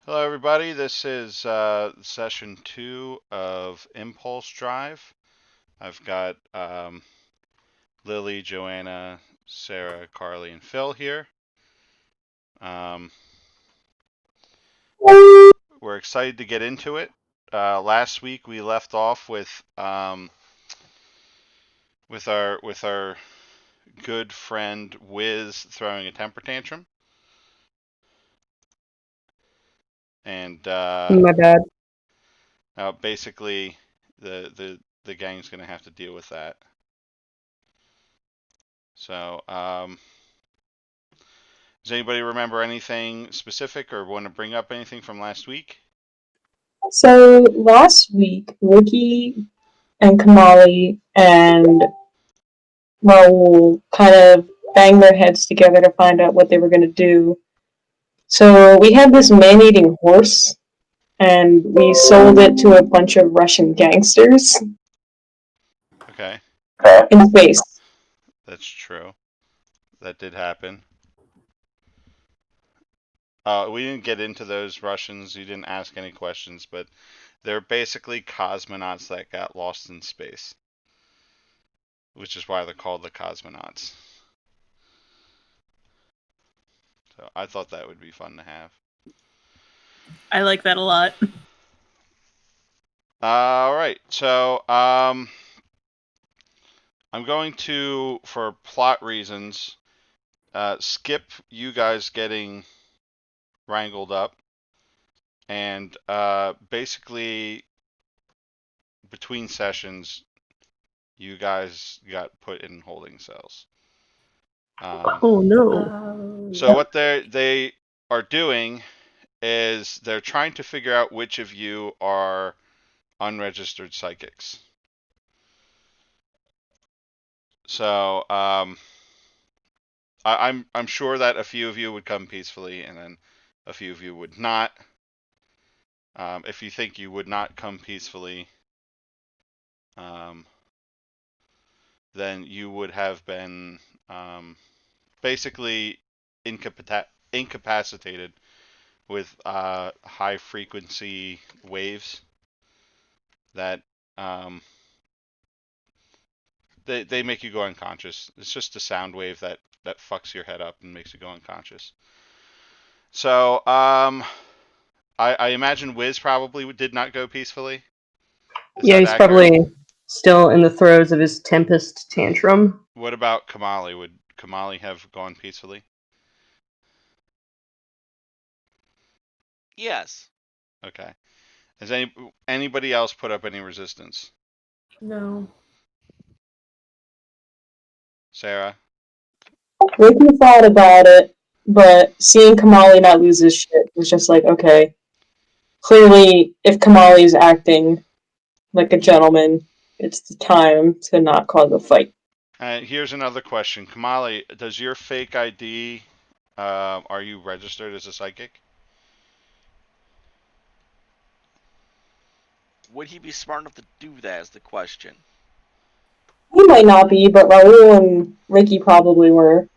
Hello, everybody. This is session 2 of Impulse Drive. I've got Lily, Joanna, Sarah, Carly, and Phil here. Um, we're excited to get into it. Last week we left off with our good friend Wiz throwing a temper tantrum, and My bad. basically the gang's gonna have to deal with that. So does anybody remember anything specific or want to bring up anything from last week? So last week, Ricky and Kamali and Raul kind of banged their heads together to find out what they were going to do. So we had this man-eating horse, and we sold it to a bunch of Russian gangsters Okay, in space. that's true. That did happen. We didn't get into those Russians. You didn't ask any questions, but they're basically cosmonauts that got lost in space, which is why they're called the cosmonauts. So I thought that would be fun to have. I like that a lot. All right, so I'm going to, for plot reasons, skip you guys getting wrangled up, and basically between sessions, you guys got put in holding cells. Oh no. So what they are doing is they're trying to figure out which of you are unregistered psychics. So I'm sure that a few of you would come peacefully, and then a few of you would not. If you think you would not come peacefully, um, then you would have been basically incapacitated with high frequency waves that um, they make you go unconscious. It's just a sound wave that fucks your head up and makes you go unconscious. So I imagine Wiz probably did not go peacefully. Is Yeah, that he's accurate? probably still in the throes of his Tempest tantrum. What about Kamali? Would Kamali have gone peacefully? Yes. Okay. Has anybody else put up any resistance? No. Sarah? Ricky thought about it, but seeing Kamali not lose his shit was just like, okay, clearly, if Kamali's acting like a gentleman, it's the time to not cause a fight. Here's another question. Kamali, does your fake ID, are you registered as a psychic? Would he be smart enough to do that is the question. He might not be, but Raul and Ricky probably were.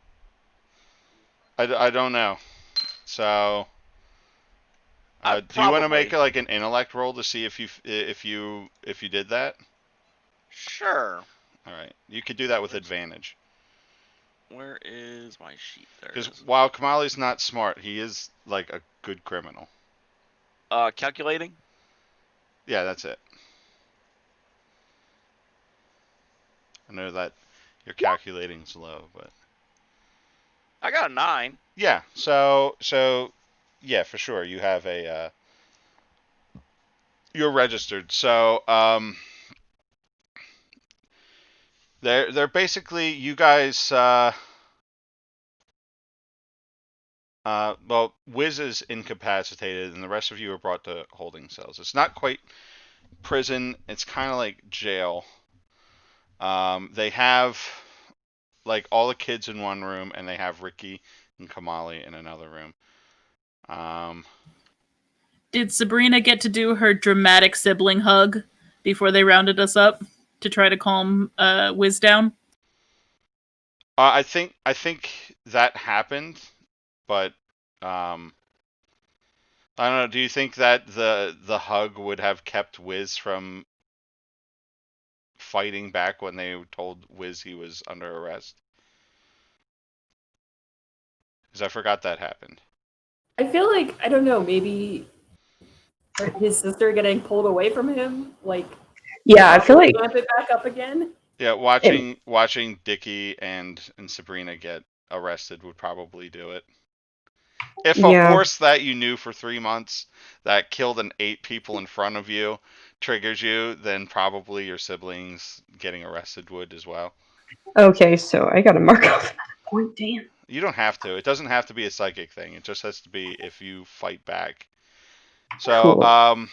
I don't know. So, do you want to make Probably. like an intellect roll to see if you did that? Sure. All right, you could do that with advantage. Where is my sheet? There it Because is. while Kamali's not smart, he is like a good criminal. Calculating? Yeah, that's it. I know that your calculating's low, but I got a 9. yeah. So yeah, for sure, you have you're registered. So they're basically you guys. Well, Wiz is incapacitated, and the rest of you are brought to holding cells. It's not quite prison. It's kind of like jail. They have like all the kids in one room, and they have Ricky and Kamali in another room. Um, Did Sabrina get to do her dramatic sibling hug before they rounded us up to try to calm Wiz down? I think that happened, but um, I don't know. Do you think that the hug would have kept Wiz from fighting back when they told Wiz he was under arrest? Because I forgot that happened. I feel like, I don't know, maybe his sister getting pulled away from him, like, Yeah, I feel like ramp it back up again. Yeah, watching Dickie and Sabrina get arrested would probably do it. If a Yeah. horse that you knew for 3 months that killed 8 people in front of you triggers you, then probably your siblings getting arrested would as well. Okay, so I gotta mark off another point. Damn. You don't have to. It doesn't have to be a psychic thing. It just has to be if you fight back. So, Cool. all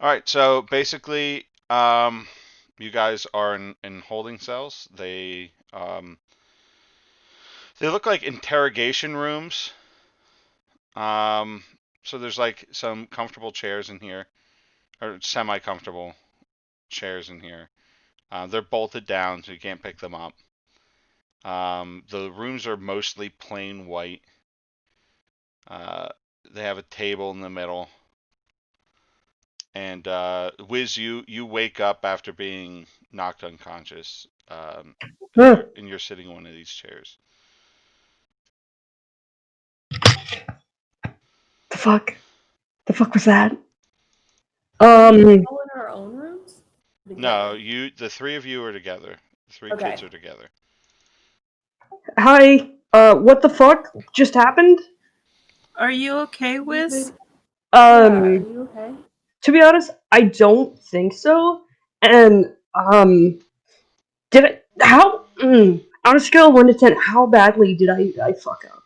right. So basically, you guys are in holding cells. They look like interrogation rooms. So there's like some comfortable chairs in here, or semi-comfortable chairs in here. They're bolted down, so you can't pick them up. The rooms are mostly plain white. They have a table in the middle. And Wiz, you wake up after being knocked unconscious. Huh. And you're sitting in one of these chairs. The fuck? The fuck was that? Are we all in our own rooms? No, Together? the 3 of you are together. The 3 Okay. kids are together. Hi. What the fuck just happened? Are you okay, Wiz? Yeah, are you okay? To be honest, I don't think so. And did I? How? On a scale of 1 to 10, how badly did I fuck up?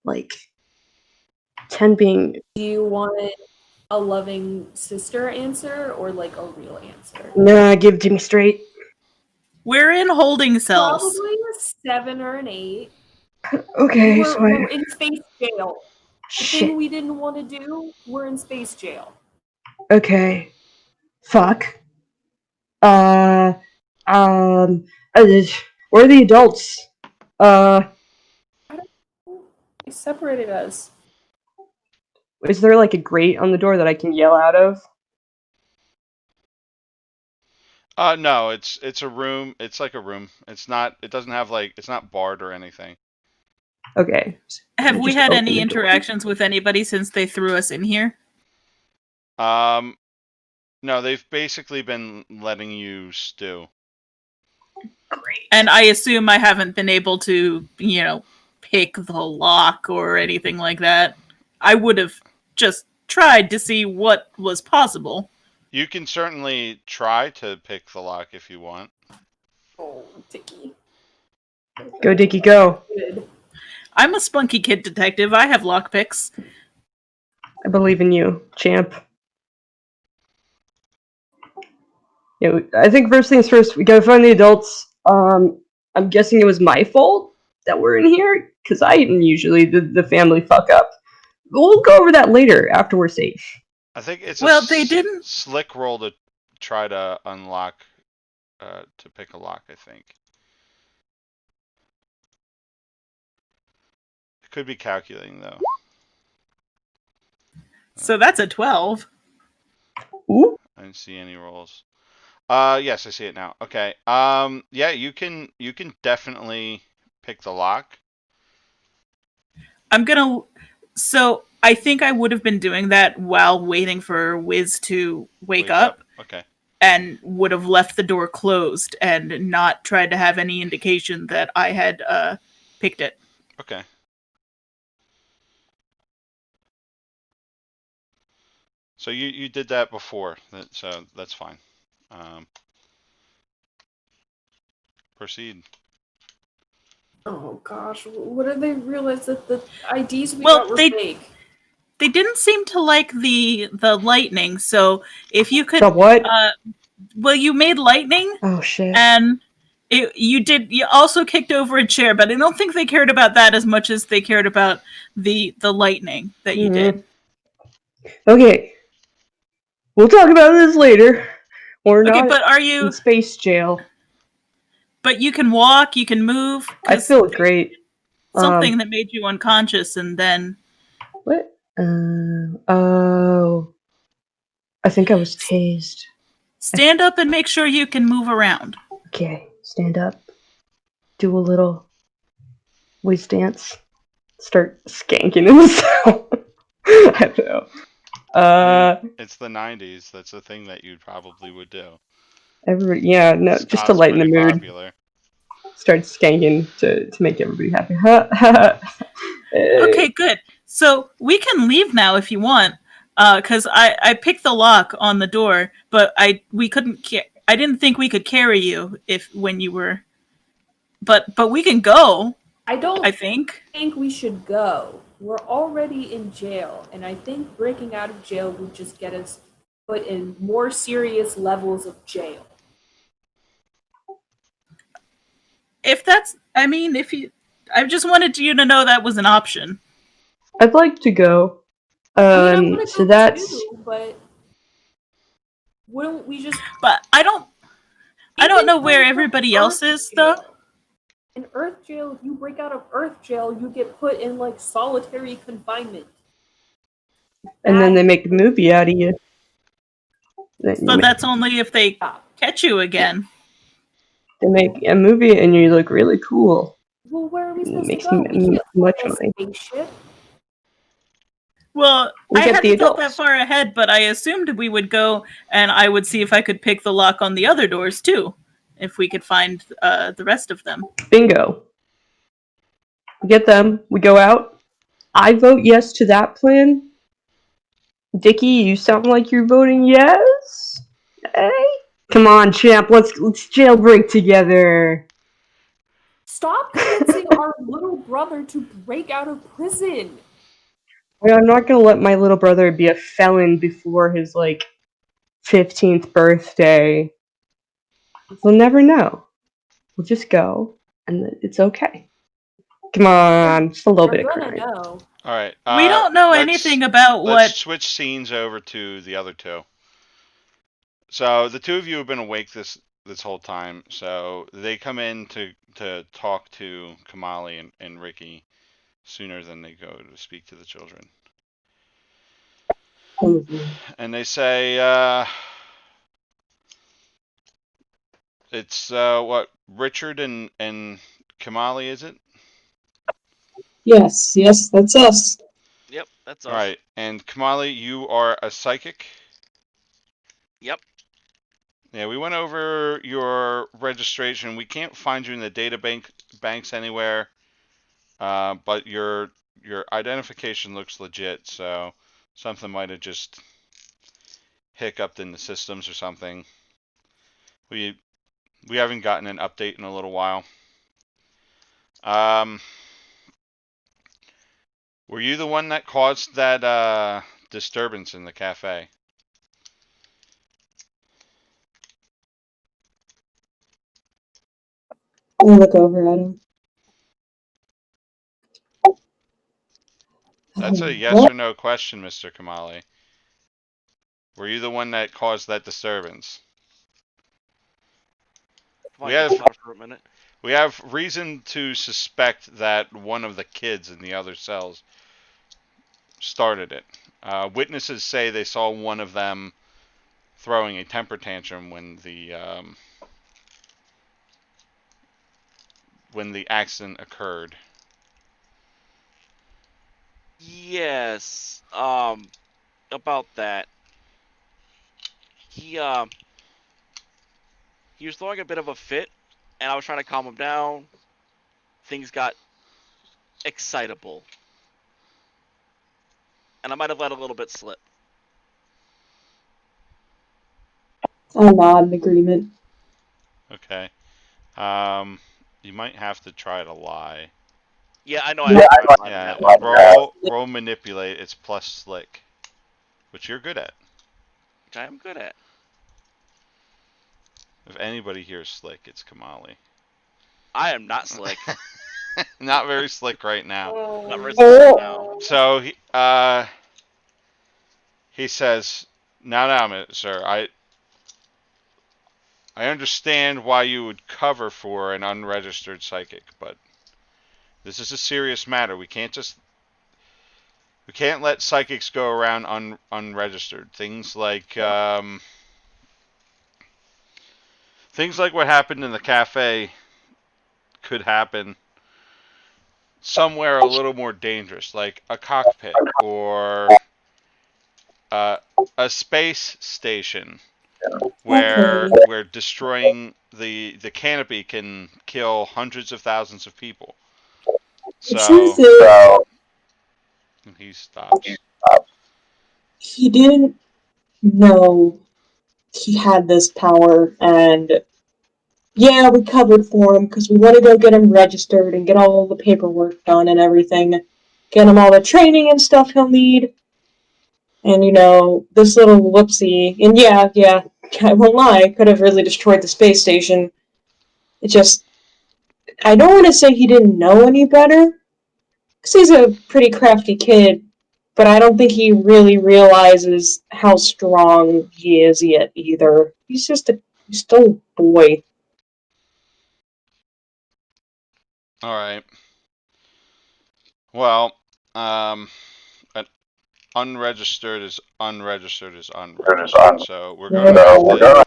Like 10 being Do you want a loving sister answer or like a real answer? nah. Give it to me straight. We're in holding cells. Probably a 7 or an 8. Okay, so We're in space jail. The shit. thing we didn't want to do, we're in space jail. Okay. Fuck. Uh. Where are the adults? They separated us. Is there like a grate on the door that I can yell out of? No, it's a room. It's like a room. It's not. It doesn't have like. It's not barred or anything. Okay. Have we Just had open any the door. interactions with anybody since they threw us in here? No, they've basically been letting you stew. Great. And I assume I haven't been able to, pick the lock or anything like that. I would have just tried to see what was possible. You can certainly try to pick the lock if you want. Oh, Dickie. Go, Dickie, go. Good. I'm a spunky kid detective. I have lockpicks. I believe in you, champ. Yeah, I think first things first, we gotta find the adults. I'm guessing it was my fault that we're in here, because I am usually the family fuck up. We'll go over that later, after we're safe. I think it's They didn't. Slick roll to try to unlock, to pick a lock. I think it could be calculating though. So that's a 12. Ooh. I didn't see any rolls. Yes, I see it now. Okay. Yeah, you can definitely pick the lock. So I think I would have been doing that while waiting for Wiz to wake up. Okay. And would have left the door closed and not tried to have any indication that I had picked it. Okay. So you did that before, so that's fine. Proceed. Oh gosh, what did they realize that the IDs we Well, got were they- fake? They didn't seem to like the lightning, so if you could, The what? well, you made lightning, Oh shit. and you also kicked over a chair, but I don't think they cared about that as much as they cared about the lightning that you did. Okay. We'll talk about this later. We're Okay, not but are in you? space jail. But you can walk, you can move. I 'cause feel great. Something that made you unconscious, and then What? Oh. I think I was tased. stand up and make sure you can move around. Okay, stand up. Do a little waist dance. Start skanking himself. I don't know. It's the 90s. That's a thing that you probably would do. Everybody, yeah, no, just to Scott's lighten the pretty mood. popular. Start skanking to make everybody happy. Okay, good. So we can leave now if you want, because I picked the lock on the door, but we couldn't. I didn't think we could carry you when you were. But we can go. I don't I think. think we should go. We're already in jail, and I think breaking out of jail would just get us put in more serious levels of jail. If that's, I mean, if you, I just wanted you to know that was an option. I'd like to go. I mean, I want to So go that's too, but wouldn't we just? But I don't Even know where going from everybody Earth else is though. jail- In Earth jail, if you break out of Earth jail, you get put in like solitary confinement. and then they make a movie out of you. But that's only if they catch you again. They make a movie and you look really cool. Well, where are we supposed Makes to go? We can't much fly a money. spaceship. Well, We I get hadn't the thought that adults. far ahead, but I assumed we would go and I would see if I could pick the lock on the other doors too, if we could find the rest of them. Bingo. We get them. We go out. I vote yes to that plan. Dickie, you sound like you're voting yes. Hey, come on, champ. Let's jailbreak together. Stop convincing our little brother to break out of prison. I'm not gonna let my little brother be a felon before his 15th birthday. We'll never know. We'll just go, and it's okay. Come on, just a little bit We're of gonna courage. know. All right. We don't know anything about Let's what. switch scenes over to the other two. So the two of you have been awake this whole time. So they come in to talk to Kamali and Ricky sooner than they go to speak to the children. And they say, it's what, Richard and Kamali, is it? Yes, that's us. Yep, that's us. All right. And Kamali, you are a psychic. Yep. Yeah, we went over your registration. We can't find you in the data banks anywhere, but your identification looks legit. So something might have just hiccuped in the systems or something. We haven't gotten an update in a little while. Were you the one that caused that disturbance in the cafe? I'll look over at him. That's a yes or no question, Mr. Kamali. Were you the one that caused that disturbance? Come on, get shot for a minute. We have reason to suspect that one of the kids in the other cells started it. Witnesses say they saw one of them throwing a temper tantrum when the accident occurred. Yes. About that. He was throwing a bit of a fit, and I was trying to calm him down. Things got excitable, and I might have let a little bit slip. I'll nod in agreement. Okay. You might have to try to lie. Yeah, I know. I have to try to lie Yeah, on that one. roll manipulate. It's plus slick, which you're good at. Which I am good at. If anybody here is slick, it's Kamali. I am not slick. Not very slick right now. Not very slick right now. So he says, "Now, sir, I understand why you would cover for an unregistered psychic, but This is a serious matter. We can't let psychics go around unregistered. Things like what happened in the cafe could happen somewhere a little more dangerous, like a cockpit or uh, a space station where Okay. destroying the canopy can kill hundreds of thousands of people. The truth So is, he stops. he didn't know he had this power, and yeah, we covered for him because we want to go get him registered and get all the paperwork done and everything. Get him all the training and stuff he'll need. And this little whoopsie, and yeah, I won't lie, could have really destroyed the space station. It just, I don't want to say he didn't know any better, because he's a pretty crafty kid, but I don't think he really realizes how strong he is yet either. He's still a boy. All right. Well, an unregistered is unregistered is unregistered. So we're gonna have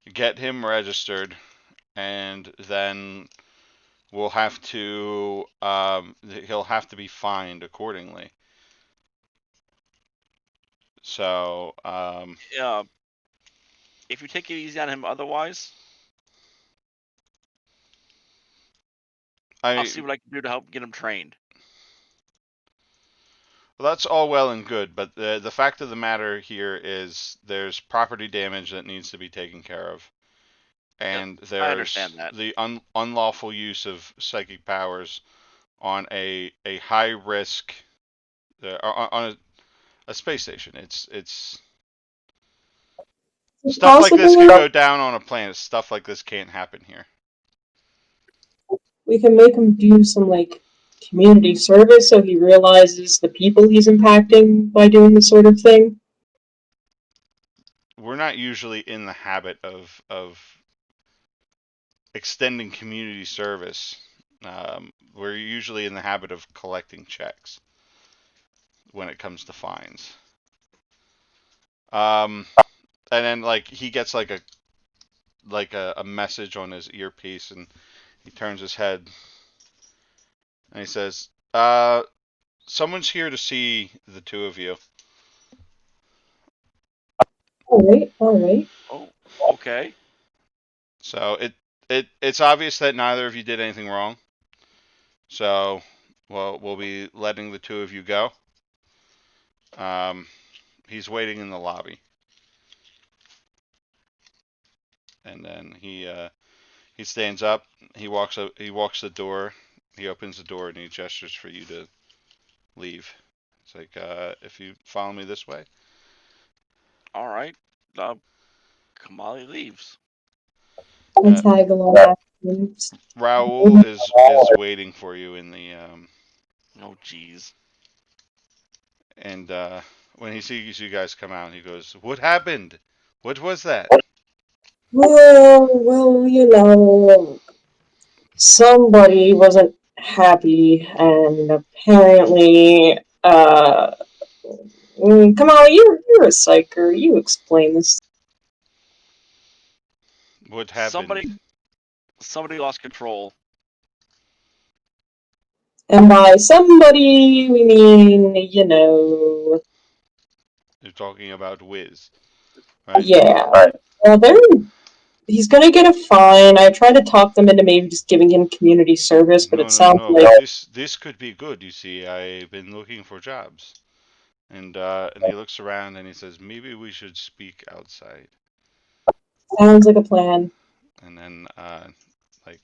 to get him registered, and then we'll have to he'll have to be fined accordingly. So If you take it easy on him, otherwise, I'll see what I can do to help get him trained. well, that's all well and good, but the fact of the matter here is there's property damage that needs to be taken care of, and I there's understand that. the unlawful use of psychic powers on a high risk on a space station. It's stuff like this Possibly, could go down on a planet. Stuff like this can't happen here. we can make him do some, community service so he realizes the people he's impacting by doing this sort of thing. We're not usually in the habit of extending community service. We're usually in the habit of collecting checks when it comes to fines. And then he gets a message on his earpiece, and he turns his head and he says, "Someone's here to see the two of you." All right. Oh, okay. So it's obvious that neither of you did anything wrong. So, well, we'll be letting the two of you go. He's waiting in the lobby, and then he stands up. He walks up. He walks the door. He opens the door and he gestures for you to leave. It's like, if you follow me this way. All right. Kamali leaves. I tag along after him. Raul is waiting for you in the Oh, jeez. and when he sees you guys come out, he goes, "What happened? What was that?" Well, somebody wasn't happy, and apparently, come on, you're a psyker. You explain this. What happened? Somebody lost control. And by somebody, we mean, You're talking about Wiz, right? yeah. Well, he's gonna get a fine. I tried to talk them into maybe just giving him community service, but No, it no, sounds no. like But this could be good. You see, I've been looking for jobs, and he looks around and he says, "Maybe we should speak outside." a plan. And then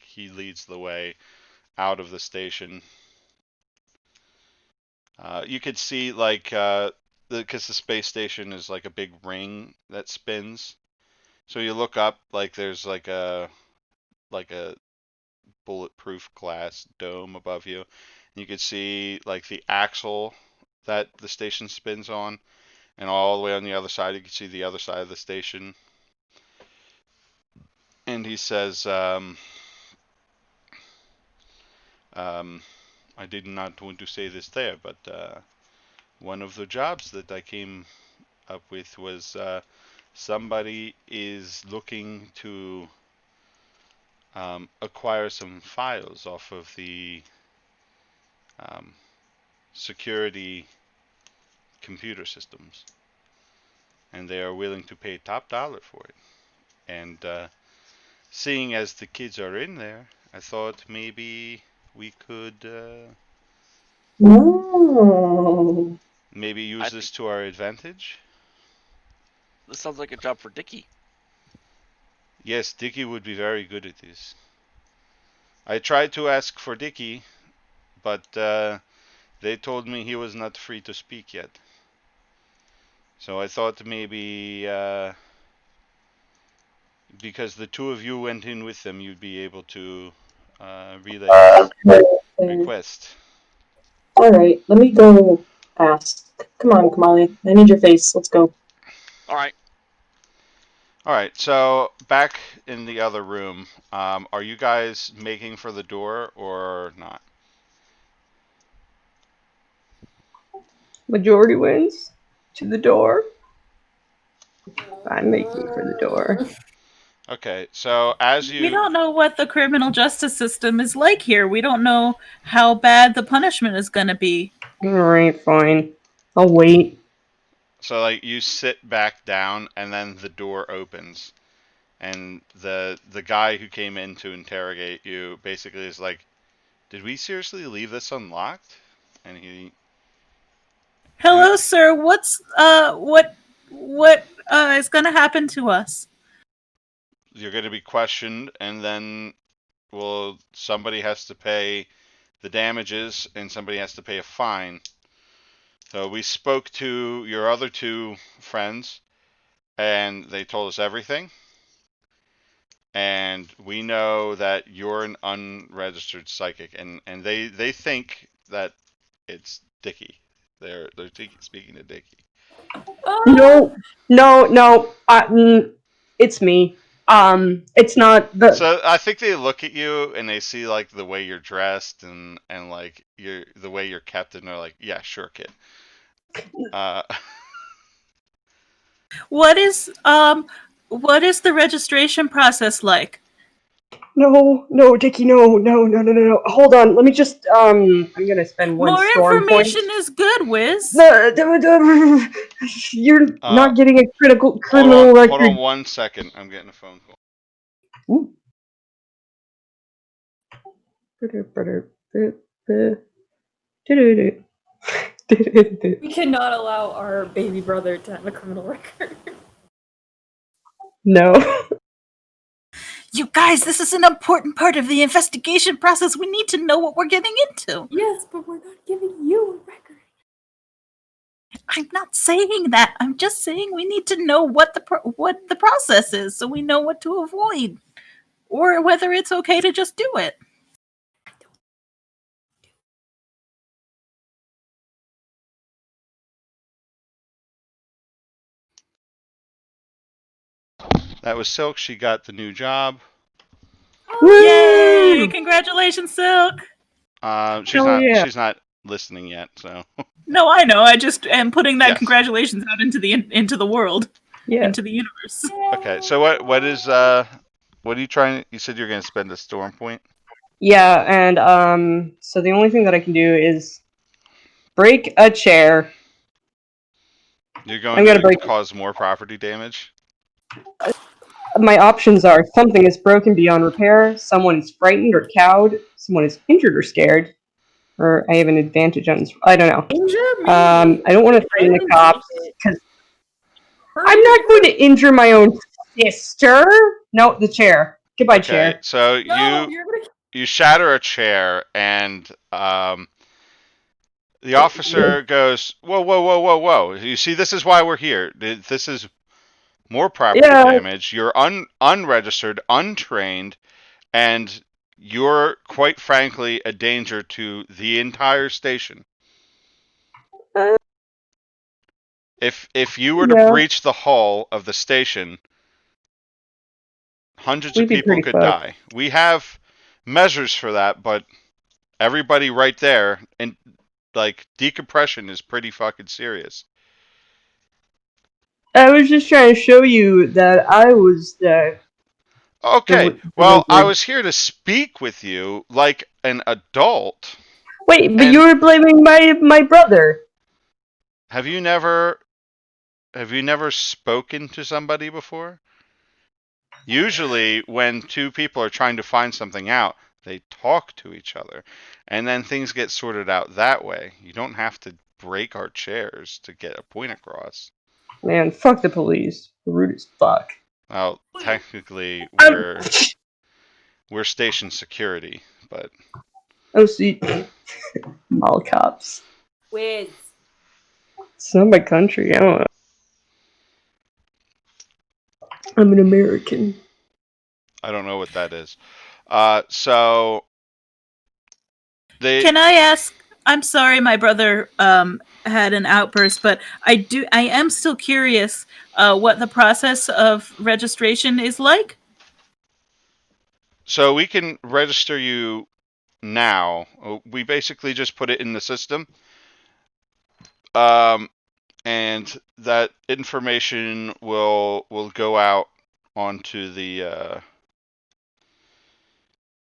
he leads the way out of the station. You could see because the space station is like a big ring that spins. So you look up, there's like a bulletproof glass dome above you. And you could see the axle that the station spins on, and all the way on the other side you can see the other side of the station. And he says, I did not want to say this there, but one of the jobs that I came up with was somebody is looking to acquire some files off of the um, security computer systems, and they are willing to pay top dollar for it. And seeing as the kids are in there, I thought maybe we could Oh. maybe I use this think to our advantage. this sounds like a job for Dickie. Yes, Dickie would be very good at this. I tried to ask for Dickie, but they told me he was not free to speak yet. So I thought maybe because the two of you went in with them, you'd be able to relay his request. All right, let me go ask. Come on, Kamali. I need your face. Let's go. All right. All right, so back in the other room, are you guys making for the door or not? Majority wins to the door. I'm making for the door. Okay, so as We you don't know what the criminal justice system is like here. We don't know how bad the punishment is going to be. Alright, fine. I'll wait. so like you sit back down and then the door opens and the guy who came in to interrogate you basically is like, "Did we seriously leave this unlocked?" And he Hello, sir. What is going to happen to us? you're going to be questioned, and then, well, somebody has to pay the damages and somebody has to pay a fine. So we spoke to your other two friends and they told us everything. And we know that you're an unregistered psychic, and they think that it's Dickie. They're speaking to Dickie. No, it's me. It's not the. So I think they look at you and they see like the way you're dressed and like the way you're kept, and they're like, "Yeah, sure, kid." Uh, What is the registration process like? No, Dickie, no. Hold on, let me just. I'm gonna spend one More storm point. information is good, Wiz. You're Uh, not getting a critical hold criminal on, record. hold on 1 second. I'm getting a phone call. Ooh. We cannot allow our baby brother to have a criminal record. No. You guys, this is an important part of the investigation process. We need to know what we're getting into. Yes, but we're not giving you a record. I'm not saying that. I'm just saying we need to know what the process is, so we know what to avoid, or whether it's okay to just do it. That was Silk. She got the new job. Yay! Woo! Congratulations, Silk. Hell yeah. She's not listening yet. So No, I know. I just am putting that Yes. congratulations out into the world, Yeah. into the universe. okay. So what are you trying? You said you're going to spend a storm point. Yeah, and so the only thing that I can do is break a chair. You're I'm going gonna to break. cause more property damage. My options are something is broken beyond repair, someone is frightened or cowed, someone is injured or scared, or I have an advantage on. I don't know. Injure me. I don't want to threaten the Really cops take it. because Hurt I'm me. not going to injure my own sister. No, the chair. Goodbye, Okay. chair. So No, you're gonna. you shatter a chair, and the officer goes, "Whoa, whoa, whoa, whoa, whoa! You see, this is why we're here. This is more property Yeah. damage. You're unregistered, untrained, and you're quite frankly a danger to the entire station. Uh, If you were to Yeah. breach the hull of the station, hundreds We'd of be people pretty could fucked. die. We have measures for that, but everybody right there, and like decompression is pretty fucking serious. I was just trying to show you that I was the Okay, well, I delinquent. was here to speak with you like an adult. Wait, but you And were blaming my brother. have you never spoken to somebody before? Usually, when two people are trying to find something out, they talk to each other, and then things get sorted out that way. You don't have to break our chairs to get a point across. Man, fuck the police. Rude as fuck. Well, technically, I'm. we're station security, but Oh, see, mall cops. Wiz. It's not my country. I don't know. I'm an American. I don't know what that is. So they Can I ask? I'm sorry, my brother had an outburst, but I am still curious what the process of registration is like. so we can register you now. We basically just put it in the system, and that information will go out onto the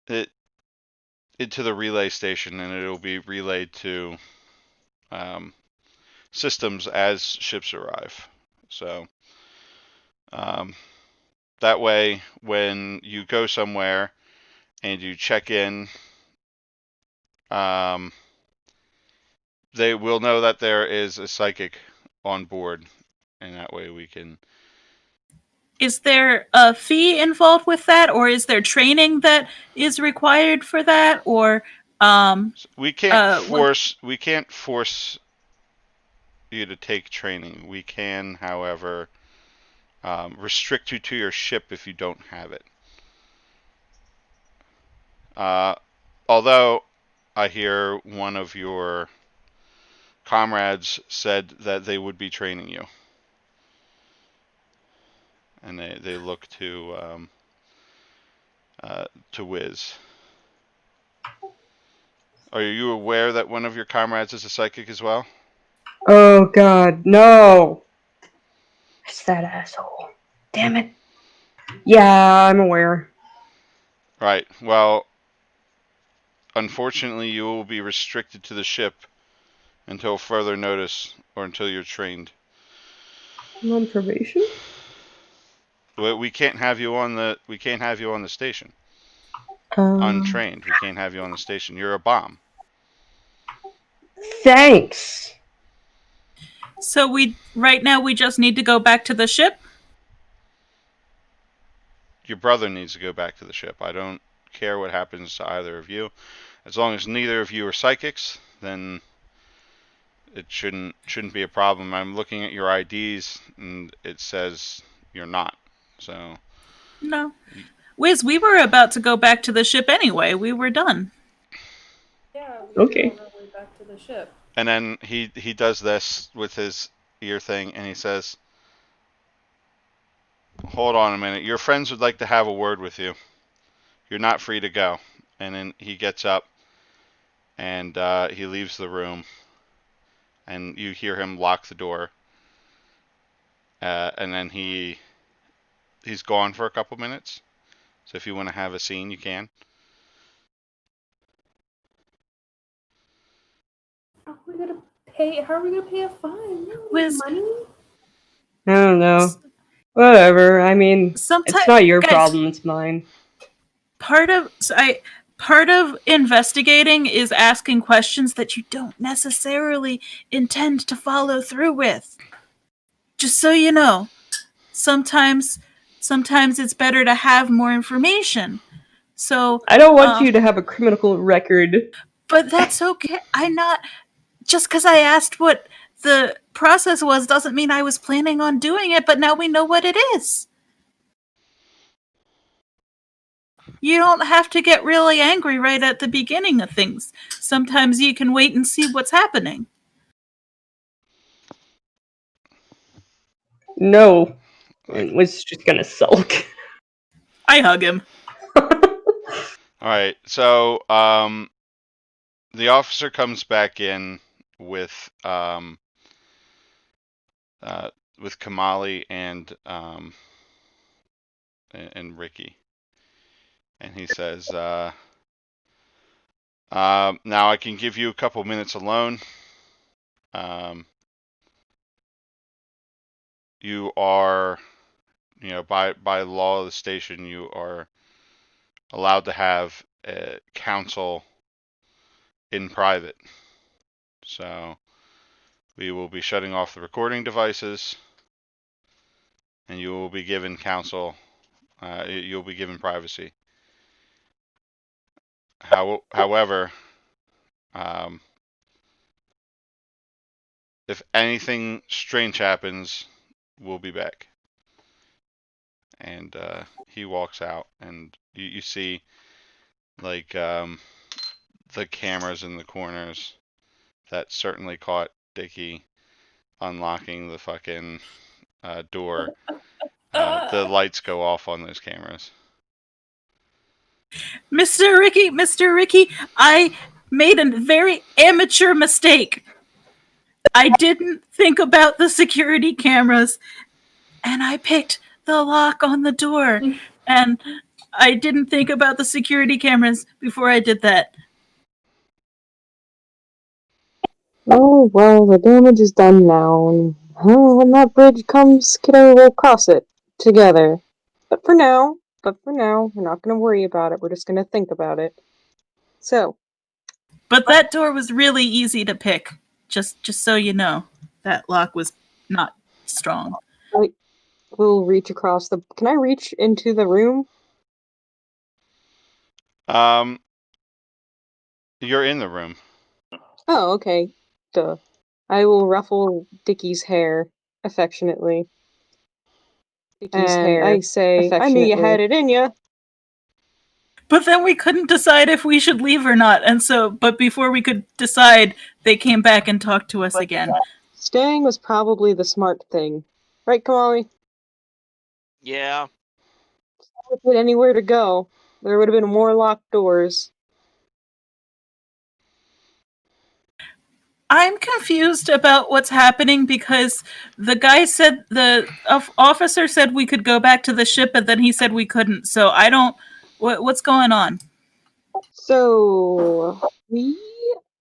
it into the relay station, and it'll be relayed to um, systems as ships arrive. So um, that way, when you go somewhere and you check in, um, they will know that there is a psychic on board, and that way we can. Is there a fee involved with that, or is there training that is required for that, or We can't what? force you to take training. We can, however, restrict you to your ship if you don't have it. Although I hear one of your comrades said that they would be training you, and they look to Wiz. Are you aware that one of your comrades is a psychic as well? Oh God, no! It's that asshole. Damn it. Yeah, I'm aware. Right. Well, unfortunately, you will be restricted to the ship until further notice or until you're trained. I'm on probation. We can't have you on the station Um, untrained. We can't have you on the station. You're a bomb. thanks. So right now we just need to go back to the ship. Your brother needs to go back to the ship. I don't care what happens to either of you. As long as neither of you are psychics, then it shouldn't be a problem. I'm looking at your IDs and it says you're not. So No, Wiz, we were about to go back to the ship anyway. We were done. Yeah, we were Okay. on our way back to the ship. and then he does this with his ear thing and he says, "Hold on a minute. Your friends would like to have a word with you. You're not free to go." And then he gets up and he leaves the room, and you hear him lock the door. And then he's gone for a couple minutes. So if you want to have a scene, you can. How are we gonna pay? How are we gonna pay a fine? We don't need Wiz, money. I don't know. Whatever. I mean, it's sometimes, not your guys, problem. It's mine. part of part of investigating is asking questions that you don't necessarily intend to follow through with. Just so you know, sometimes it's better to have more information. So, I don't want you to have a criminal record. but that's okay. I'm not just because I asked what the process was doesn't mean I was planning on doing it, but now we know what it is. You don't have to get really angry right at the beginning of things. Sometimes you can wait and see what's happening. No, Like, it was just gonna sulk. I hug him. all right. So the officer comes back in with Kamali and Ricky, and he says, "Now I can give you a couple minutes alone. You are, by law of the station, you are allowed to have counsel in private. So we will be shutting off the recording devices, and you will be given counsel. You'll be given privacy. However, if anything strange happens, we'll be back." And he walks out, and you see like the cameras in the corners that certainly caught Dickie unlocking the fucking door. The lights go off on those cameras. Mr. Ricky, I made a very amateur mistake. I didn't think about the security cameras, and I picked the lock on the door. And I didn't think about the security cameras before I did that. Oh, well, the damage is done now, and when that bridge comes, kiddo, we'll cross it together. But for now, we're not going to worry about it. We're just going to think about it. So. But that door was really easy to pick. Just so you know, that lock was not strong. We'll reach across the. Can I reach into the room? You're in the room. Oh, okay. Duh. I will ruffle Dickie's hair affectionately. I say, I knew you had it in ya. But then we couldn't decide if we should leave or not, and so, but before we could decide, they came back and talked to us again. Staying was probably the smart thing. Right, Kamali? Yeah. If we had anywhere to go, there would have been more locked doors. I'm confused about what's happening because the guy said, the officer said we could go back to the ship, but then he said we couldn't. So I don't, what's going on? So, we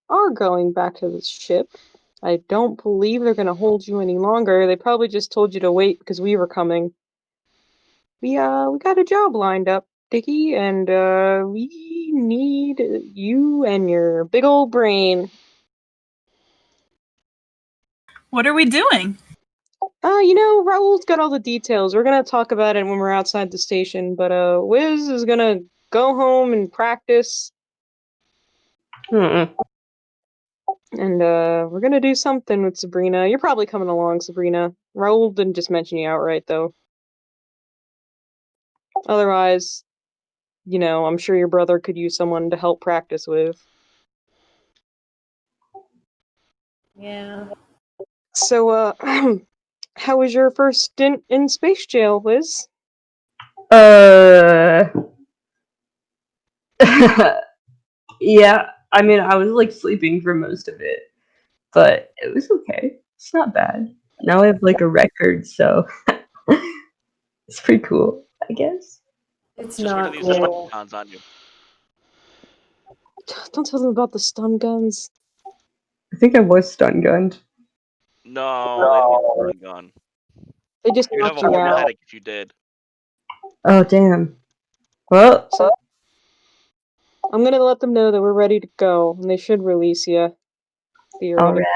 are going back to the ship. I don't believe they're going to hold you any longer. They probably just told you to wait because we were coming. We got a job lined up, Dickie, and we need you and your big old brain. What are we doing? Raul's got all the details. We're gonna talk about it when we're outside the station, but Wiz is gonna go home and practice. And we're gonna do something with Sabrina. You're probably coming along, Sabrina. Raul didn't just mention you outright, though. Otherwise, I'm sure your brother could use someone to help practice with. Yeah. So, how was your first stint in space jail, Liz? Yeah, I mean, I was sleeping for most of it, but it was okay. It's not bad. Now I have a record, so it's pretty cool, I guess. It's Just wait not till these cool. guns on you. Don't tell them about the stun guns. I think I was stun gunned. No, they didn't get gun. They just You'd have knocked a you whole out. headache if you did. Oh, damn. Well, So, I'm gonna let them know that we're ready to go, and they should release you. Theoretically. alright.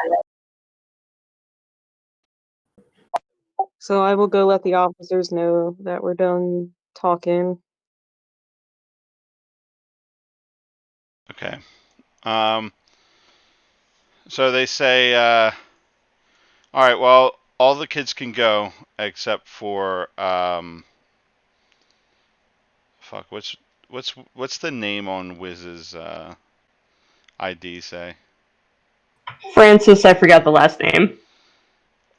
So I will go let the officers know that we're done talking. Okay. So they say, all right, well, all the kids can go except for, fuck, what's the name on Wiz's ID say? Francis, I forgot the last name.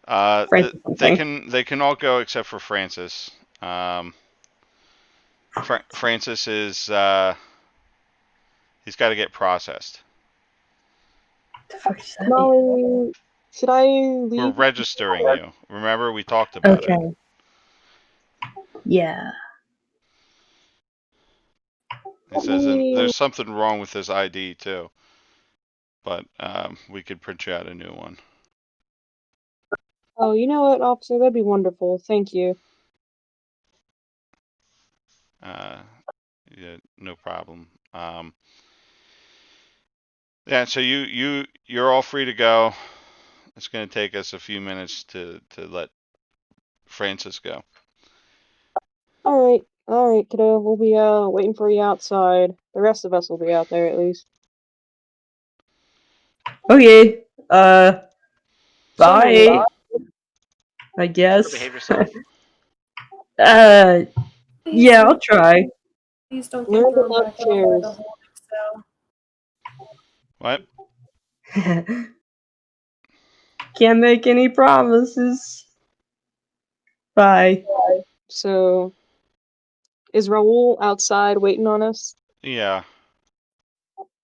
They can all go except for Francis. Francis is he's got to get processed. The fuck does that mean? Molly, should I We're leave? registering you. Remember, we talked about it. Okay. Yeah. He says that there's something wrong with his ID too, but we could print you out a new one. Oh, you know what, officer? That'd be wonderful. Thank you. Yeah, no problem. Yeah, so you're all free to go. It's going to take us a few minutes to let Francis go. All right, kiddo. We'll be waiting for you outside. The rest of us will be out there at least. Okay. Bye. So, I guess. Behave yourself. Yeah, Please I'll try. Please don't where get are the thrown love back out by chairs? the holding cell. What? Can't make any promises. Bye. So, is Raul outside waiting on us? Yeah.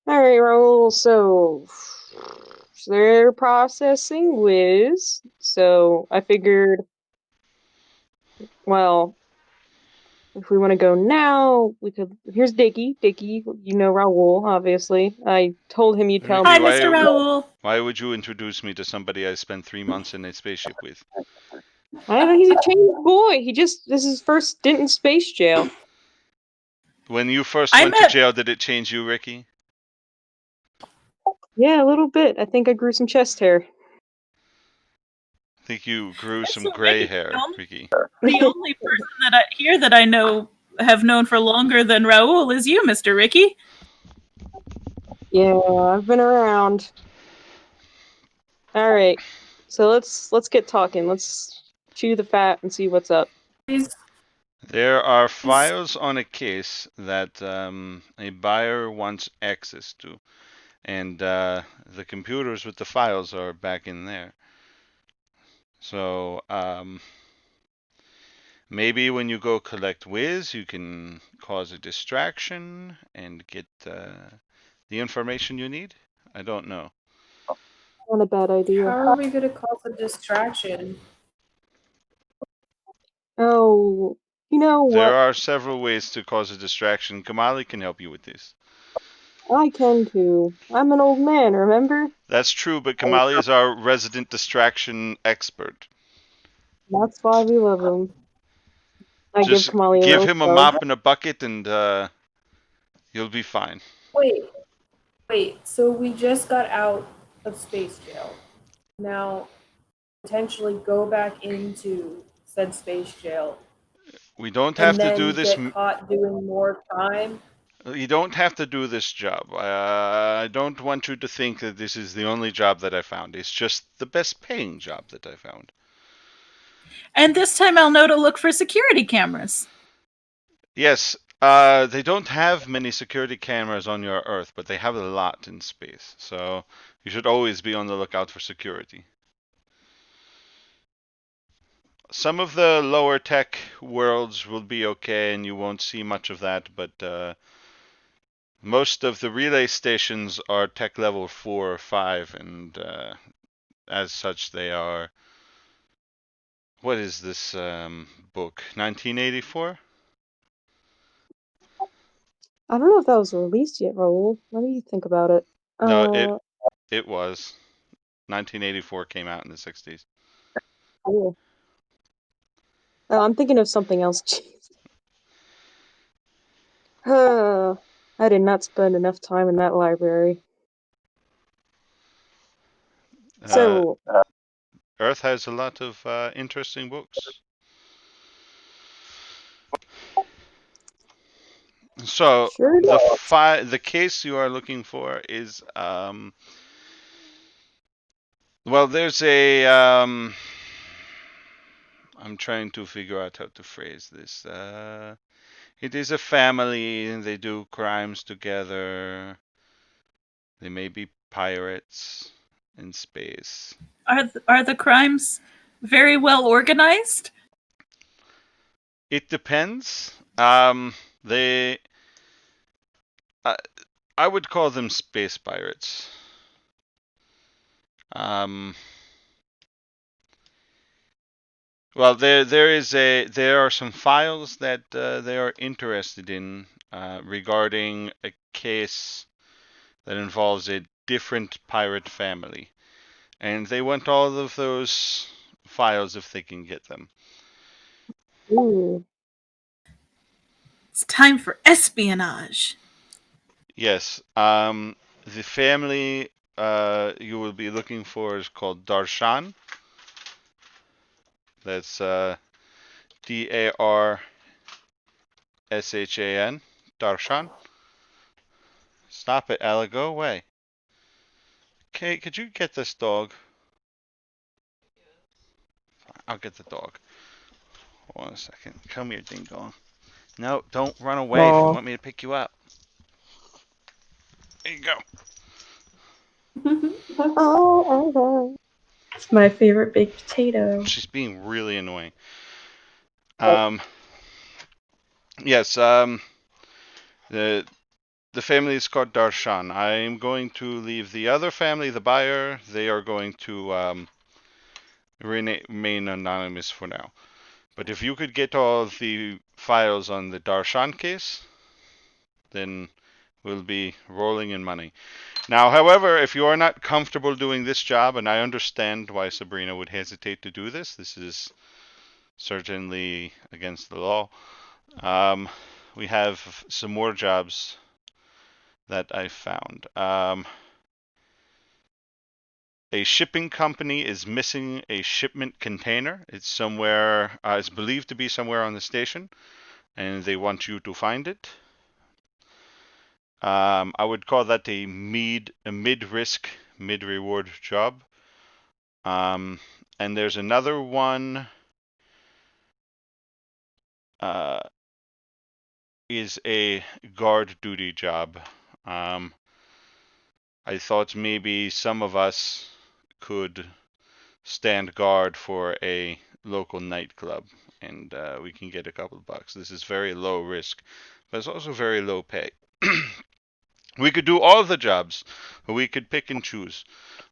All right, Raul. So they're processing Wiz. So I figured, well, if we want to go now, we could. Here's Dicky. Dicky, you know Raul, obviously. I told him you'd tell Ricky, Hi, me. Mr. Raoul. why would you introduce me to somebody I spent 3 months in a spaceship with? I don't know. He's a changed boy. This is his first stint in space jail. When you first I went to met jail, did it change you, Ricky? Yeah, a little bit. I think I grew some chest hair. I think you grew some so gray Ricky, hair, Ricky. the only person that I know have known for longer than Raoul is you, Mr. Ricky. Yeah, I've been around. All right, so let's get talking. Let's chew the fat and see what's up. Please, There are files on a case that a buyer wants access to, and the computers with the files are back in there. So maybe when you go collect Wiz, you can cause a distraction and get the information you need. I don't know. Not a bad idea. how are we going to cause a distraction? Oh, you know There what? are several ways to cause a distraction. Kamali can help you with this. I can too. I'm an old man, remember? That's true, but Kamali is our resident distraction expert. That's why we love him. I give Just Kamali a give little him a shove. mop and a bucket, and you'll be fine. Wait, so we just got out of space jail. Now, potentially go back into said space jail We don't have and to do then this. get caught doing more crime? You don't have to do this job. I don't want you to think that this is the only job that I found. It's just the best paying job that I found. And this time I'll know to look for security cameras. Yes, they don't have many security cameras on your Earth, but they have a lot in space. So you should always be on the lookout for security. Some of the lower tech worlds will be okay and you won't see much of that, but most of the relay stations are tech level 4 or 5, and as such they are. What is this book? 1984? I don't know if that was released yet, Raul. Let me think about it. No, it was. 1984 came out in the 60s. Cool. Oh, I'm thinking of something else. Jeez. I did not spend enough time in that library. So, Earth has a lot of interesting books. So sure. the case you are looking for is well, there's a I'm trying to figure out how to phrase this. It is a family, and they do crimes together. They may be pirates in space. Are the crimes very well organized? It depends. They I would call them space pirates. Well, there are some files that they are interested in regarding a case that involves a different pirate family, and they want all of those files if they can get them. Ooh. It's time for espionage. Yes. The family you will be looking for is called Darshan. That's Darshan. Darshan. Stop it, Ella. Go away. Okay, could you get this dog? I'll get the dog. Hold on a second. Come here, ding dong. No, don't run away if you Aw. want me to pick you up. There you go. Oh, It's my favorite baked potato. She's being really annoying. Yes, the family is called Darshan. I'm going to leave the other family, the buyer. They are going to remain anonymous for now. But if you could get all the files on the Darshan case, then we'll be rolling in money. Now, however, if you are not comfortable doing this job, and I understand why Sabrina would hesitate to do this, this is certainly against the law. We have some more jobs that I found. A shipping company is missing a shipment container. It's somewhere, it's believed to be somewhere on the station, and they want you to find it. I would call that a mid-risk, mid-reward job. And there's another one. Is a guard duty job. I thought maybe some of us could stand guard for a local nightclub, and we can get a couple of bucks. This is very low risk, but it's also very low pay. We could do all the jobs, but we could pick and choose.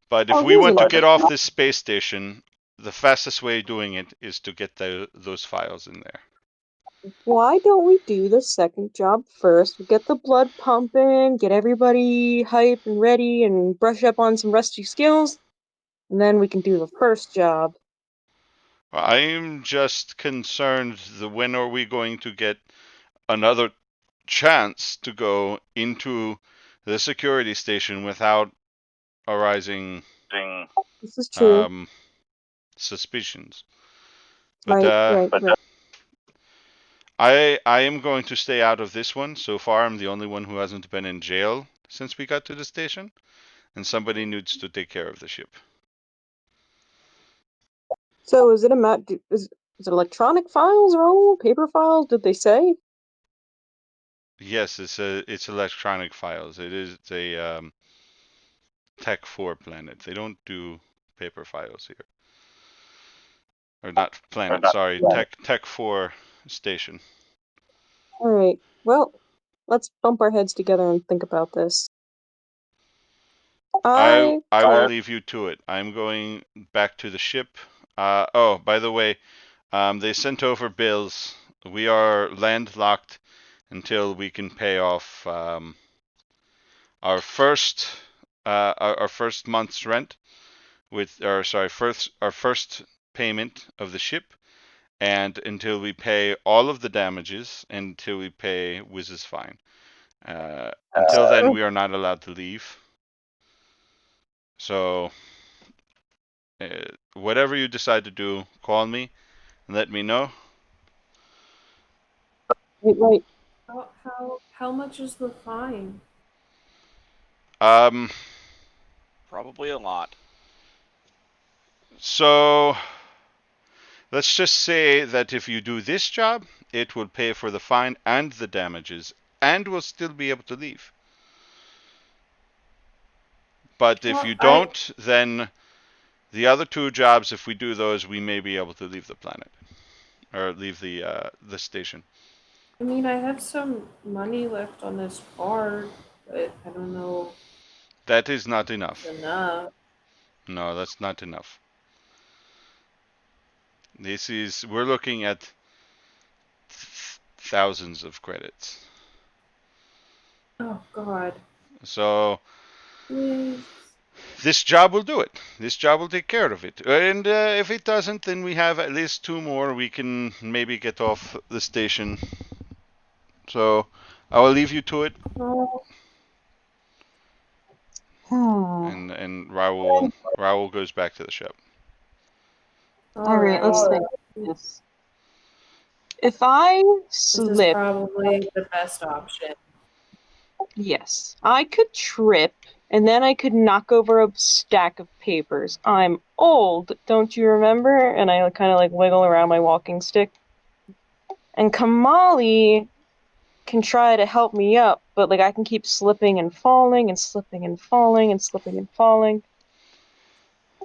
But if we want to get off this space station, the fastest way of doing it is to get those files in there. why don't we do the second job first? We get the blood pumping, get everybody hype and ready, and brush up on some rusty skills, and then we can do the first job. I'm just concerned, when are we going to get another chance to go into the security station without arising This is true. suspicions? But Right. I am going to stay out of this one. So far, I'm the only one who hasn't been in jail since we got to the station, and somebody needs to take care of the ship. So is it is it electronic files or all paper files? Did they say? Yes, it's electronic files. It's a Tech 4 planet. They don't do paper files here. Or not planet, sorry, Tech 4 station. All right. Well, let's bump our heads together and think about this. I will leave you to it. I'm going back to the ship. Oh, by the way, they sent over bills. We are landlocked until we can pay off our first month's rent our first payment of the ship, and until we pay all of the damages, until we pay Wiz's fine. Until then, we are not allowed to leave. So, whatever you decide to do, call me and let me know. Wait. How much is the fine? Probably a lot. So, let's just say that if you do this job, it will pay for the fine and the damages, and we'll still be able to leave. But if you don't, then the other two jobs, if we do those, we may be able to leave the planet or leave the station. I mean, I have some money left on this card, but I don't know That is not enough. if it's enough. No, that's not enough. We're looking at thousands of credits. Oh God. So Please. this job will do it. This job will take care of it. And if it doesn't, then we have at least 2 more we can maybe get off the station. So I will leave you to it. Oh, And Raul goes back to the ship. All right, let's alright. think of this. If I This is slip, probably the best option. yes, I could trip, and then I could knock over a stack of papers. I'm old, don't you remember? And I kind of like wiggle around my walking stick. And Kamali can try to help me up, but like I can keep slipping and falling and slipping and falling and slipping and falling.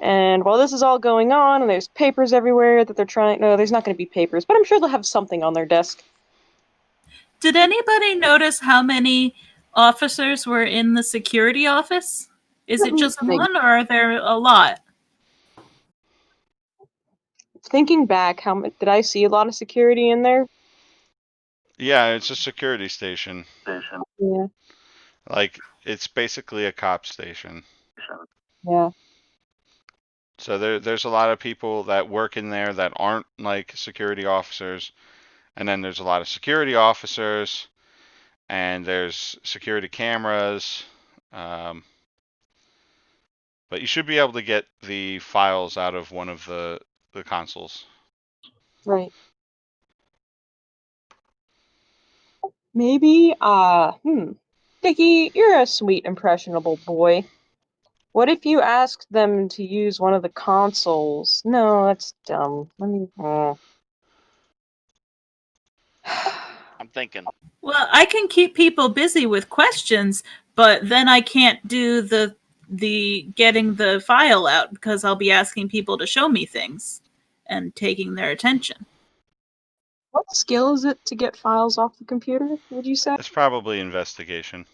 And while this is all going on, and there's papers everywhere that they're trying. No, there's not going to be papers, but I'm sure they'll have something on their desk. Did anybody notice how many officers were in the security office? Is it just one, or are there a lot? Thinking back, did I see a lot of security in there? Yeah, it's a security station. Yeah. Like, it's basically a cop station. Yeah. So there's a lot of people that work in there that aren't like security officers, and then there's a lot of security officers, and there's security cameras. But you should be able to get the files out of one of the consoles. Right. Maybe, Dickie, you're a sweet, impressionable boy. What if you asked them to use one of the consoles? No, that's dumb. Let me. I'm thinking. Well, I can keep people busy with questions, but then I can't do the getting the file out because I'll be asking people to show me things and taking their attention. What skill is it to get files off the computer, would you say? It's probably investigation.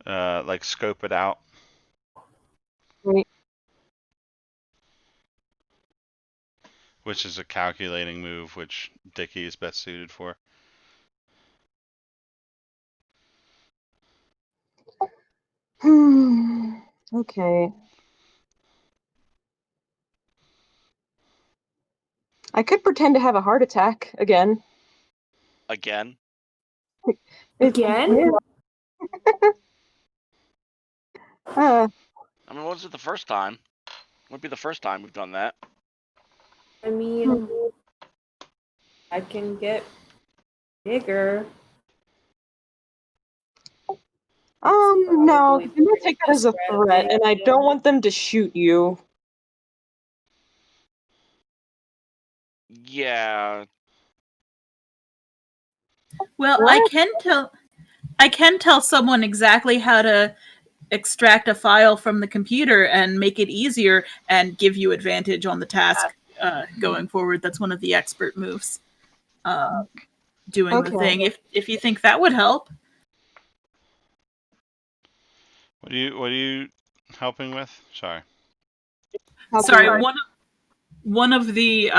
Like scope it out. Right. Which is a calculating move, which Dickie is best suited for. Okay. I could pretend to have a heart attack again. Again? Again? Uh, I mean, what was it the first time? Wouldn't be the first time we've done that. I mean, I can get bigger. no, Probably I'm gonna take that as a threat, and I don't want them to shoot you. Yeah. Well, What? I can tell someone exactly how to extract a file from the computer and make it easier and give you advantage on the task going forward. That's one of the expert moves. Doing the thing. If you think that would help. What are you helping with? Sorry. Sorry, one of the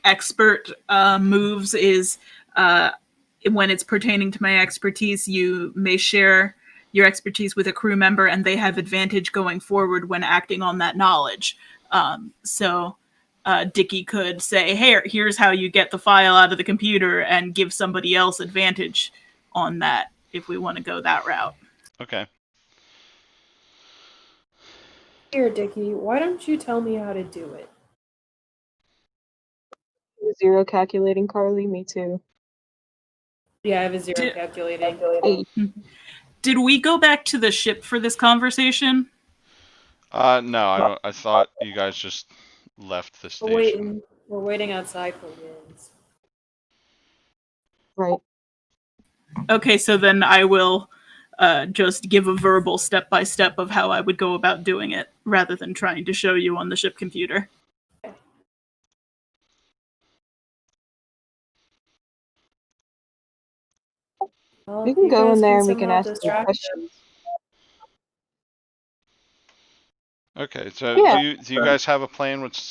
expert moves is when it's pertaining to my expertise, you may share your expertise with a crew member, and they have advantage going forward when acting on that knowledge. So Dickie could say, "Hey, here's how you get the file out of the computer," and give somebody else advantage on that if we want to go that route. Okay. Here, Dickie, why don't you tell me how to do it? Zero calculating, Carly. Me too. Yeah, I have a zero calculating. Hey. Did we go back to the ship for this conversation? No, I don't. I thought you guys just left the station. We're waiting outside for winds. Right. Okay, so then I will just give a verbal step-by-step of how I would go about doing it, rather than trying to show you on the ship computer. Well, We can you go guys in there and we somehow can ask them distract them. questions. Okay, so Yeah. do you guys have a plan? What's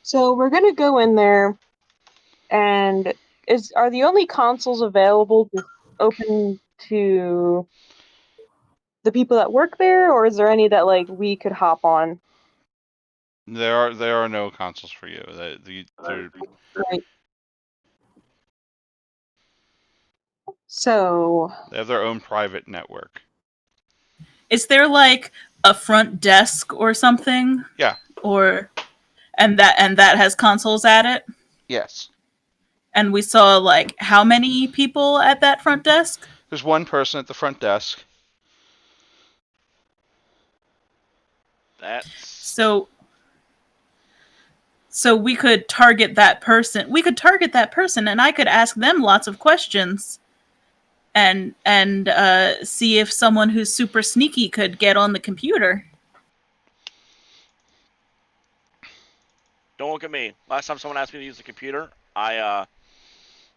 So we're gonna go in there, and are the only consoles available just open to the people that work there, or is there any that like we could hop on? there are no consoles for you. They're Right. So they have their own private network. Is there like a front desk or something? Yeah. Or and that has consoles at it? Yes. And we saw like how many people at that front desk? There's one person at the front desk. That's So we could target that person. We could target that person, and I could ask them lots of questions, and see if someone who's super sneaky could get on the computer. don't look at me. Last time someone asked me to use the computer, I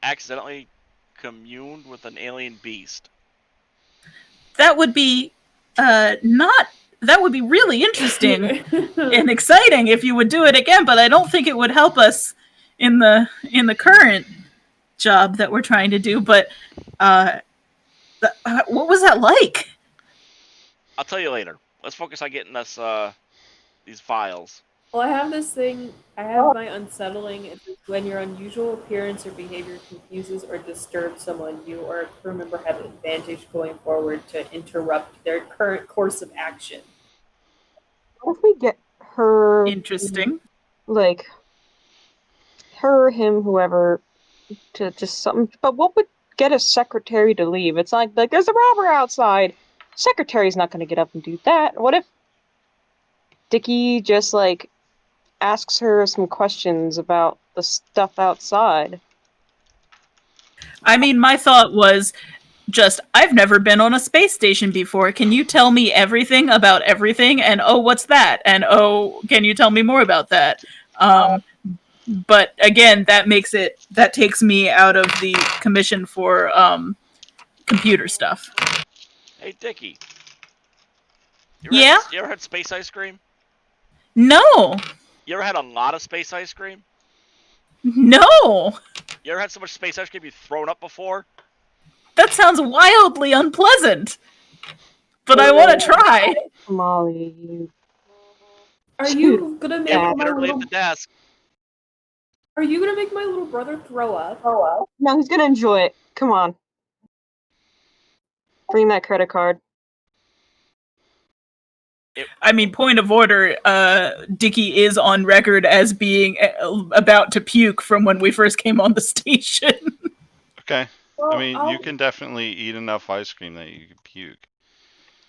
accidentally communed with an alien beast. That would be not. That would be really interesting and exciting if you would do it again. But I don't think it would help us in the current job that we're trying to do. But what was that like? I'll tell you later. Let's focus on getting us these files. Well, I have this thing. I have my unsettling. It says when your unusual appearance or behavior confuses or disturbs someone, you or a crew member have an advantage going forward to interrupt their current course of action. what if we get her, Interesting. like her, him, whoever, to just something? But what would get a secretary to leave? It's like there's a robber outside. Secretary's not going to get up and do that. What if Dickie just like asks her some questions about the stuff outside? I mean, my thought was just, I've never been on a space station before. Can you tell me everything about everything? And oh, what's that? And oh, can you tell me more about that? But again, that takes me out of the commission for computer stuff. Hey, Dickie. Yeah? You ever had space ice cream? No. You ever had a lot of space ice cream? No. You ever had so much space ice cream you've thrown up before? That sounds wildly unpleasant. But I want to try. Molly, you. Are you gonna make Yeah. my Better leave little? the desk. Are you gonna make my little brother throw up? No, he's gonna enjoy it. Come on. Bring that credit card. I mean, point of order, Dickie is on record as being about to puke from when we first came on the station. Okay. Well, I mean, you can definitely eat enough ice cream that you can puke.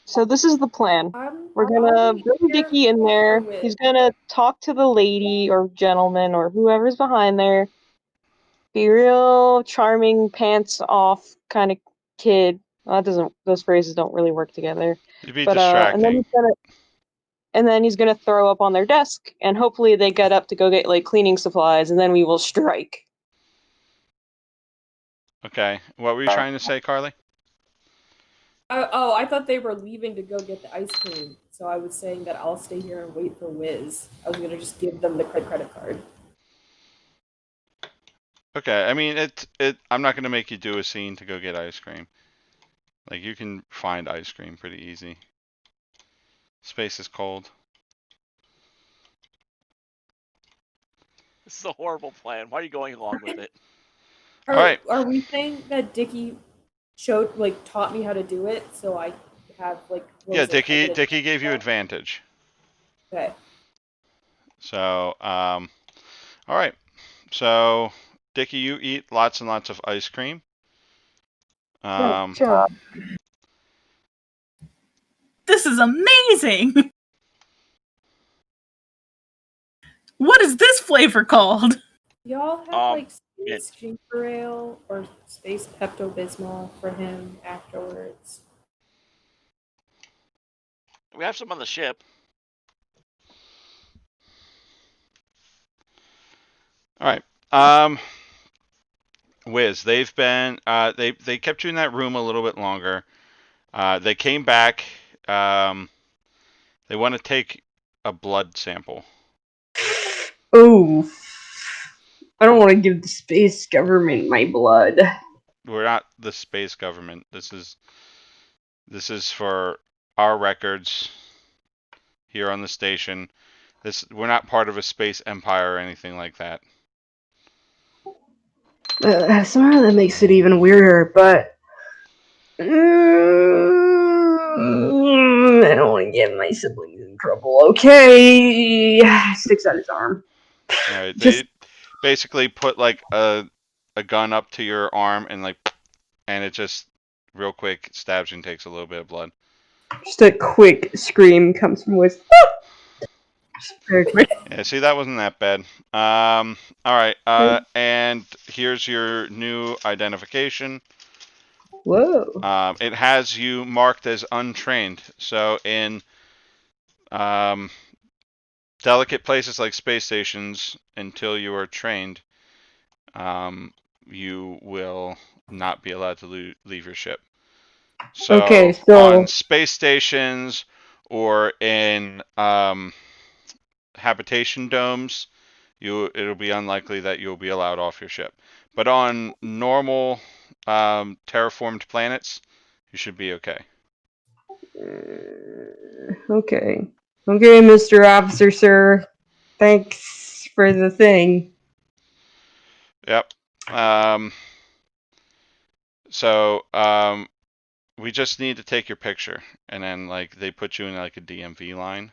So this is the plan. We're I'll gonna be bring here Dickie in there. for He's gonna talk to the lady or gentleman or whoever's behind there. Be real charming, pants off kind of kid. Well, that doesn't. Those phrases don't really work together. It'd be But distracting. and then he's gonna throw up on their desk, and hopefully they get up to go get like cleaning supplies, and then we will strike. Okay. What were you trying to say, Carly? I thought they were leaving to go get the ice cream. So I was saying that I'll stay here and wait for Wiz. I was gonna just give them the credit card. Okay. I mean, I'm not gonna make you do a scene to go get ice cream. Like, you can find ice cream pretty easy. Space is cold. This is a horrible plan. Why are you going along with it? All right. Are we saying that Dickie taught me how to do it, so I have what Yeah, is it? Dickie gave you advantage. Okay. So, all right. So, Dickie, you eat lots and lots of ice cream. Sure. This is amazing. What is this flavor called? Y'all have space it's- ginger ale or space Pepto Bismol for him afterwards. We have some on the ship. All right. Wiz, they've been they kept you in that room a little bit longer. They came back. They They want to take a blood sample. Oh, I don't want to give the space government my blood. We're not the space government. This is for our records here on the station. We're not part of a space empire or anything like that. Somehow that makes it even weirder, but I don't want to get my siblings in trouble. Okay, sticks out his arm. All right, Just they basically put like a gun up to your arm and it just real quick stabs you and takes a little bit of blood. a quick scream comes from Wiz. Very quick. Yeah, see, that wasn't that bad. All right, and here's your new identification. Whoa. It has you marked as untrained. So in delicate places like space stations, until you are trained, you will not be allowed to leave your ship. So, Okay, so on space stations or in habitation domes, it'll be unlikely that you'll be allowed off your ship. But on normal terraformed planets, you should be okay. okay, Mr. Officer, sir. Thanks for the thing. Yep. So we just need to take your picture, and then like they put you in like a DMV line.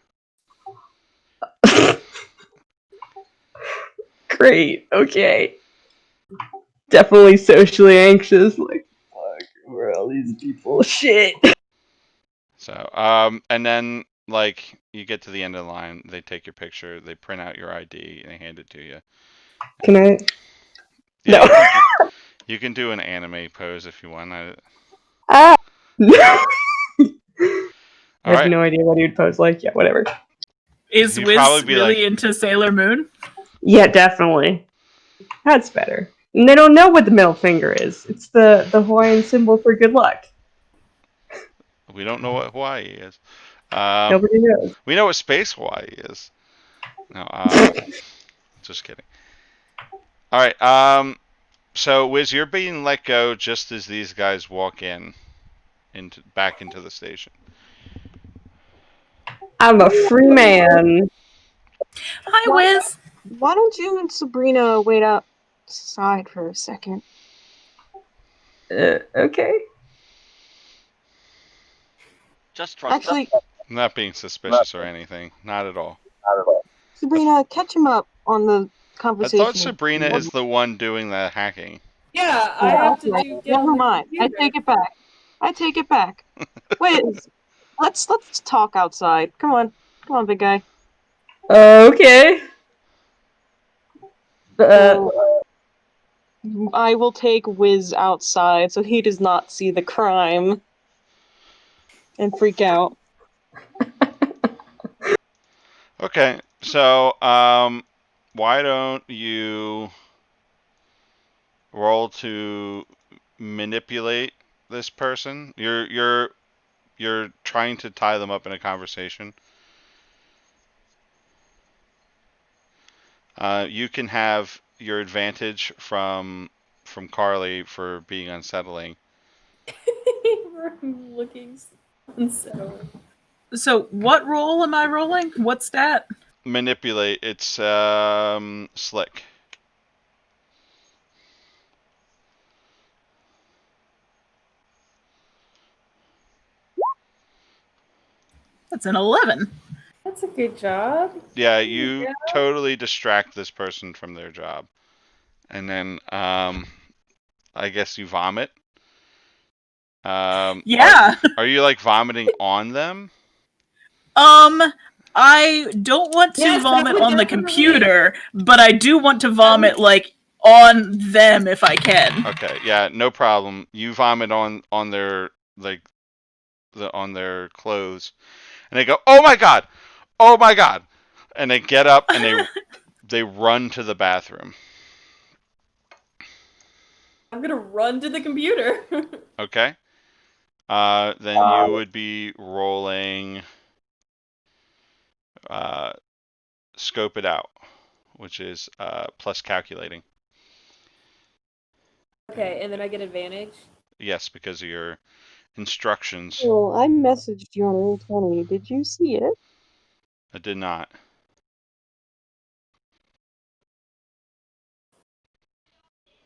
Great. Okay. Definitely socially anxious. Like, fuck, where are all these people? Shit. So and then like you get to the end of the line, they take your picture, they print out your ID, and they hand it to you. Can I? Yeah, No. you can do an anime pose if you want. Ah. No. I All have right. no idea what he would pose like. Yeah, whatever. Is He'd probably Wiz be really like- into Sailor Moon? Yeah, definitely. That's better. And they don't know what the middle finger is. It's the Hawaiian symbol for good luck. We don't know what Hawaii is. Nobody knows. We know what space Hawaii is. No, just kidding. All right. So Wiz, you're being let go just as these guys walk back into the station. I'm a free man. Hi, Wiz. Why don't you and Sabrina wait outside for a second? Okay. Just trust Actually, I'm not being suspicious or anything. Not at all. Sabrina, catch him up on the I conversation. thought Sabrina is the one doing the hacking. Yeah, I have to do. Get on Never the mind. I computer. take it back. Wait, let's talk outside. Come on, big guy. Okay. So, I will take Wiz outside so he does not see the crime and freak out. Okay, so why don't you roll to manipulate this person? You're trying to tie them up in a conversation. You can have your advantage from Carly for being unsettling. We're looking unsettling. So, what roll am I rolling? What stat? Manipulate. It's slick. That's an 11. That's a good job. Yeah, you totally distract this person from their job, and then I guess you vomit. Yeah. Are you like vomiting on them? I don't want to Yes, that vomit would on the definitely- computer, but I do want to vomit like on them if I can. Okay, yeah, no problem. You vomit on their like on their clothes, and they go, "Oh my god, oh my god!" And they get up and they run to the bathroom. I'm gonna run to the computer. Okay. Then you would be rolling scope it out, which is plus calculating. Okay, and then I get advantage. Yes, because of your instructions. Well, I messaged you on Roll20. Did you see it? I did not.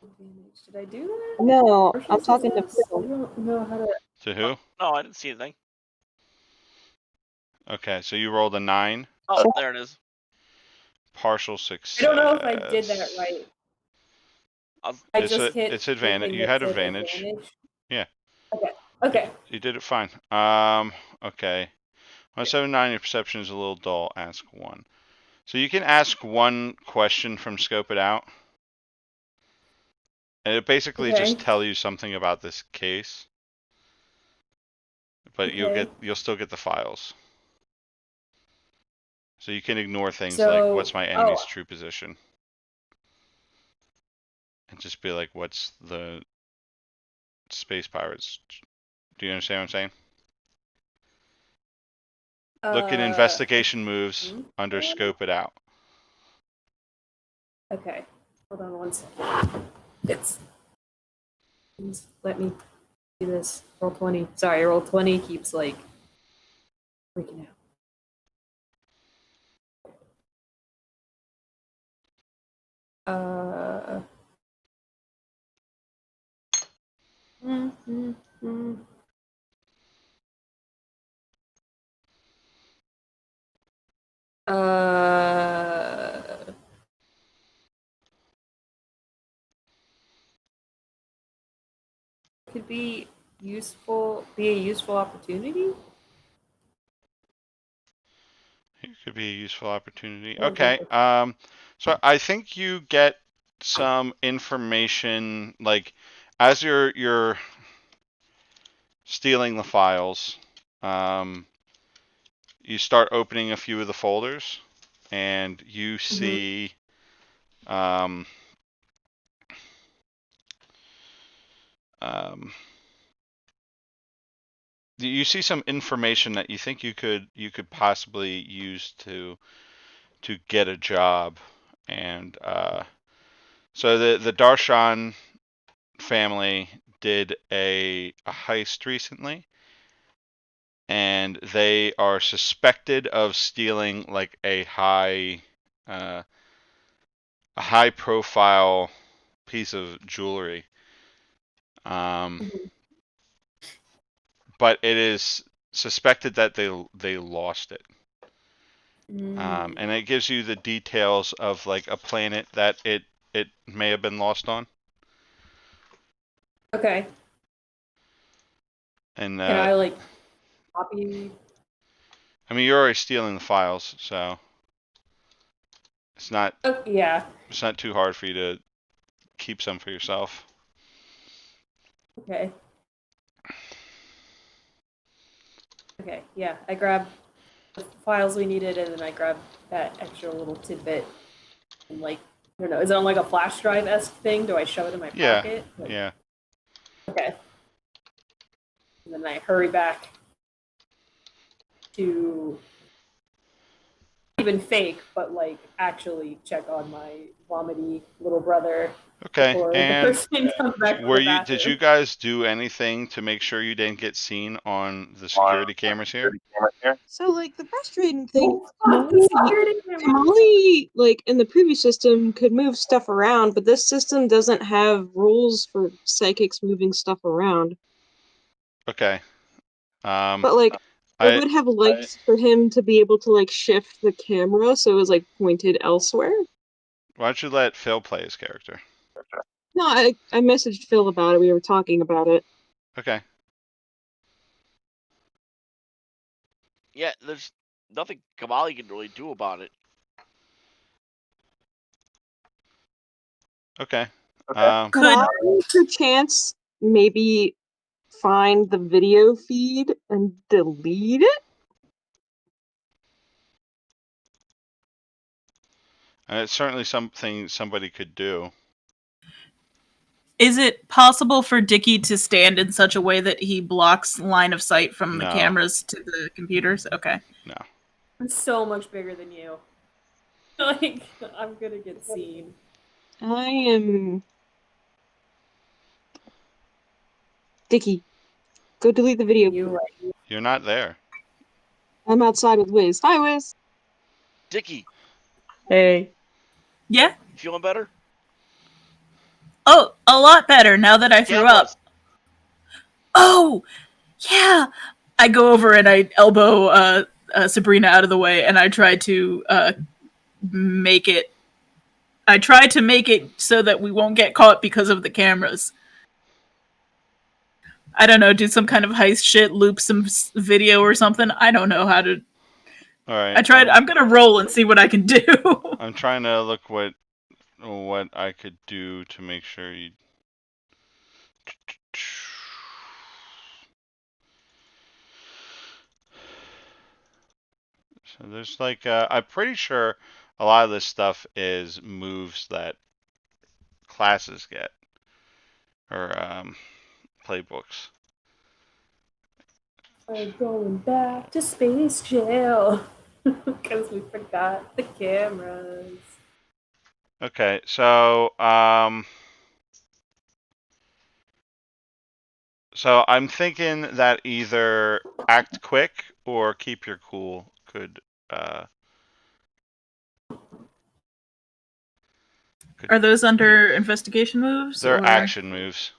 Advantage. Did I do that? No, Marshall I'm says talking to this? I Phil. don't know how to. To who? No, I didn't see anything. Okay, so you rolled a 9. Oh, there it is. Partial success. I don't know if I did that right. I just hit It's the advantage. thing You that had said advantage. Yeah. Okay. Okay. You did it fine. Okay. 179, your perception is a little dull. Ask 1. So you can ask 1 question from Scope It Out. And it basically Okay. just tell you something about this case. But Okay. you'll still get the files. So you can ignore things So, like what's my enemy's oh. true position. And just be like, what's the space pirates? Do you understand what I'm saying? Look at investigation moves under Scope It Out. Okay. Hold on one second. Please let me do this. Roll20. Sorry, Roll20 keeps like freaking out. Mm, mm, mm. Could be a useful opportunity. It could be a useful opportunity. Oh, Okay. God. So I think you get some information like as you're stealing the files. You start opening a few of the folders, and you see you see some information that you think you could possibly use to get a job, and so the Darshan family did a heist recently, and they are suspected of stealing like a high profile piece of jewelry. But it is suspected that they lost it. And it gives you the details of like a planet that it may have been lost on. Okay. And Can I like copy? I mean, you're already stealing the files, so it's not Yeah. it's not too hard for you to keep some for yourself. Okay. Okay. Yeah. I grabbed the files we needed, and then I grabbed that extra little tidbit. And like, I don't know. Is it on like a flash drive esque thing? Do I shove it in my pocket? Like, Yeah. Okay. And then I hurry back to even fake, but like actually check on my vomity little brother. Okay. Before the And person comes back from the bathroom. did you guys do anything to make sure you didn't get seen on the security cameras here? So, like, the frustrating thing, Security camera. Kamali, like, in the previous system, could move stuff around, but this system doesn't have rules for psychics moving stuff around. Okay. But, like, I would have liked for him to be able to, like, shift the camera so it was, like, pointed elsewhere. Why don't you let Phil play his character? No, I messaged Phil about it. We were talking about it. Okay. Yeah, there's nothing Kamali can really do about it. Okay. Could I, perchance, maybe find the video feed and delete it? It's certainly something somebody could do. Is it possible for Dickie to stand in such a way that he blocks line of sight from the No. cameras to the computers? Okay. No. I'm so much bigger than you. Like, I'm gonna get seen. I am. Dickie, go delete the video. You like You're not there. I'm outside with Wiz. Hi, Wiz. Dickie, Hey. Yeah. feeling better? Oh, a lot better now that I threw up. Cameras. Oh, yeah. I go over and I elbow Sabrina out of the way, and I try to make it. I try to make it so that we won't get caught because of the cameras. I don't know, do some kind of heist shit, loop some video or something. I don't know how to. All right. I tried. I'm gonna roll and see what I can do. I'm trying to look what I could do to make sure you. So there's like I'm pretty sure a lot of this stuff is moves that classes get or playbooks. we're going back to space jail because we forgot the cameras. Okay, so so I'm thinking that either act quick or keep your cool could Are those under investigation moves? they're or action moves.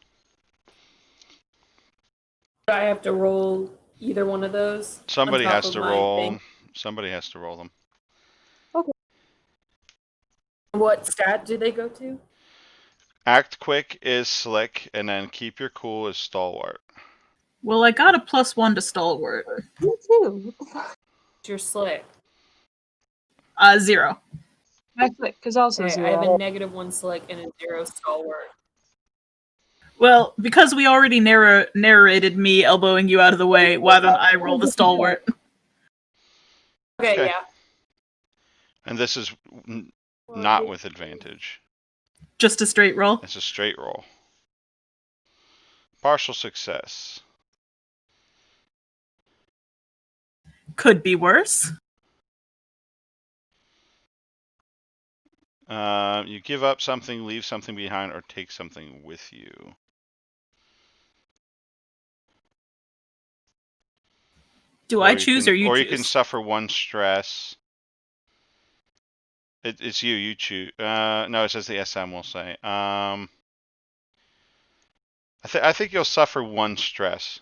Do I have to roll either one of those? Somebody on top has of to my roll. thing? Somebody has to roll them. What stat do they go to? Act quick is slick, and then keep your cool is stalwart. Well, I got a +1 to stalwart. Me too. Your slick. 0. Because also Okay, I have a -1 slick and a 0 stalwart. Well, because we already narrated me elbowing you out of the way, why don't I roll the stalwart? Okay, yeah. And this is not with advantage. Just a straight roll? It's a straight roll. Partial success. Could be worse. You give up something, leave something behind, or take something with you. Do I choose or you or choose? you can suffer 1 stress. It's you. You choose. No, it says the SM will say. I think you'll suffer 1 stress.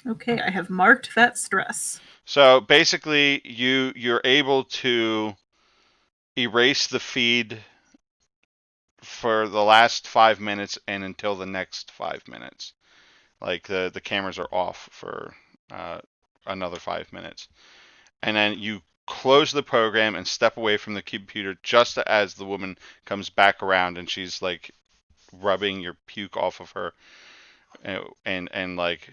Okay, I have marked that stress. So basically, you're able to erase the feed for the last 5 minutes and until the next 5 minutes. Like the cameras are off for another 5 minutes, and then you close the program and step away from the computer just as the woman comes back around and she's like rubbing your puke off of her, and like